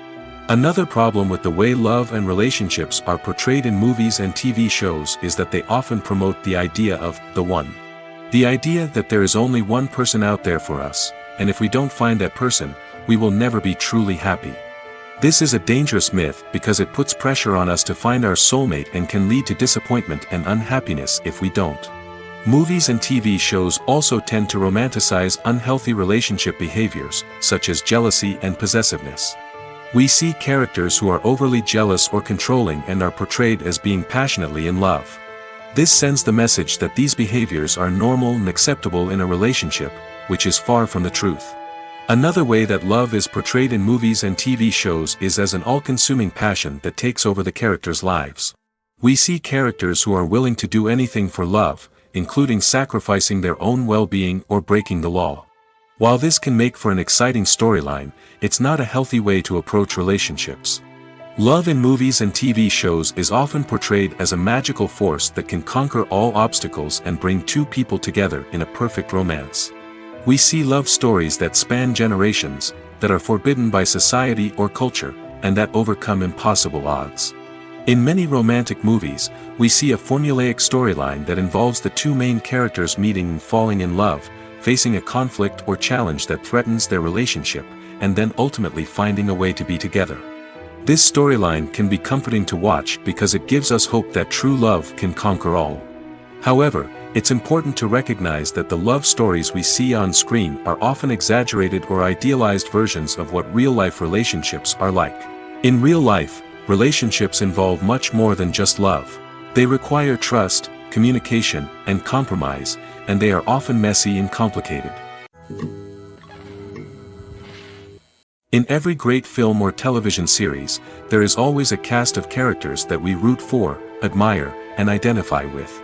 Another problem with the way love and relationships are portrayed in movies and TV shows is that they often promote the idea of the one. The idea that there is only one person out there for us, and if we don't find that person, we will never be truly happy. This is a dangerous myth because it puts pressure on us to find our soulmate and can lead to disappointment and unhappiness if we don't. Movies and TV shows also tend to romanticize unhealthy relationship behaviors, such as jealousy and possessiveness. We see characters who are overly jealous or controlling and are portrayed as being passionately in love. This sends the message that these behaviors are normal and acceptable in a relationship, which is far from the truth. Another way that love is portrayed in movies and TV shows is as an all-consuming passion that takes over the characters' lives. We see characters who are willing to do anything for love, including sacrificing their own well-being or breaking the law. While this can make for an exciting storyline, it's not a healthy way to approach relationships. Love in movies and TV shows is often portrayed as a magical force that can conquer all obstacles and bring two people together in a perfect romance. We see love stories that span generations, that are forbidden by society or culture, and that overcome impossible odds. In many romantic movies, we see a formulaic storyline that involves the two main characters meeting and falling in love, facing a conflict or challenge that threatens their relationship, and then ultimately finding a way to be together. This storyline can be comforting to watch because it gives us hope that true love can conquer all. However, it's important to recognize that the love stories we see on screen are often exaggerated or idealized versions of what real-life relationships are like. In real life, relationships involve much more than just love. They require trust, communication, and compromise, and they are often messy and complicated. In every great film or television series, there is always a cast of characters that we root for, admire, and identify with.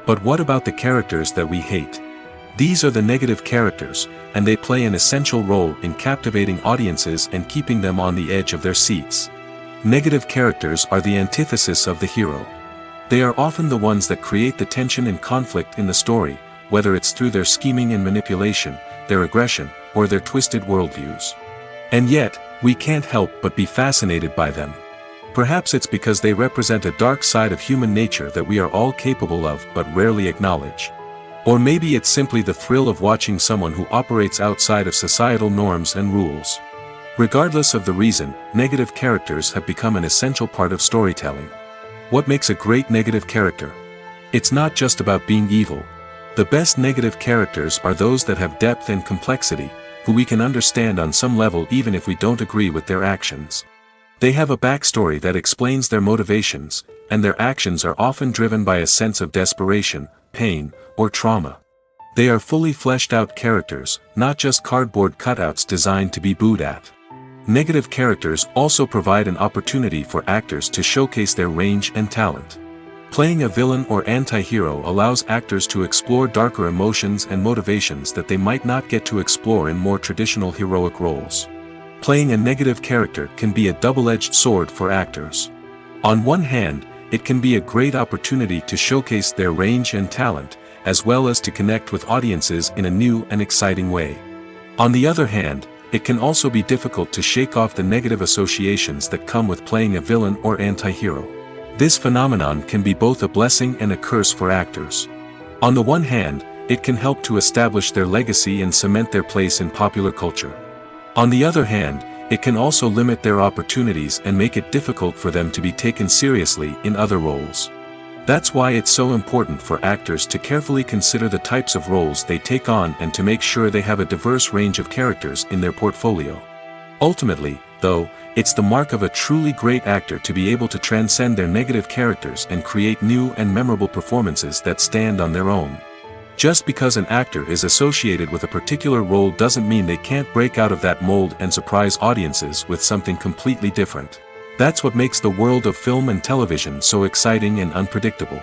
But what about the characters that we hate? These are the negative characters, and they play an essential role in captivating audiences and keeping them on the edge of their seats. Negative characters are the antithesis of the hero. They are often the ones that create the tension and conflict in the story, whether it's through their scheming and manipulation, their aggression, or their twisted worldviews. And yet, we can't help but be fascinated by them. Perhaps it's because they represent a dark side of human nature that we are all capable of but rarely acknowledge. Or maybe it's simply the thrill of watching someone who operates outside of societal norms and rules. Regardless of the reason, negative characters have become an essential part of storytelling. What makes a great negative character? It's not just about being evil. The best negative characters are those that have depth and complexity, who we can understand on some level even if we don't agree with their actions. They have a backstory that explains their motivations, and their actions are often driven by a sense of desperation, pain, or trauma. They are fully fleshed out characters, not just cardboard cutouts designed to be booed at. Negative characters also provide an opportunity for actors to showcase their range and talent. Playing a villain or anti-hero allows actors to explore darker emotions and motivations that they might not get to explore in more traditional heroic roles. Playing a negative character can be a double-edged sword for actors. On one hand, it can be a great opportunity to showcase their range and talent, as well as to connect with audiences in a new and exciting way. On the other hand, it can also be difficult to shake off the negative associations that come with playing a villain or anti-hero. This phenomenon can be both a blessing and a curse for actors. On the one hand, it can help to establish their legacy and cement their place in popular culture. On the other hand, it can also limit their opportunities and make it difficult for them to be taken seriously in other roles. That's why it's so important for actors to carefully consider the types of roles they take on and to make sure they have a diverse range of characters in their portfolio. Ultimately, though, it's the mark of a truly great actor to be able to transcend their negative characters and create new and memorable performances that stand on their own. Just because an actor is associated with a particular role doesn't mean they can't break out of that mold and surprise audiences with something completely different. That's what makes the world of film and television so exciting and unpredictable.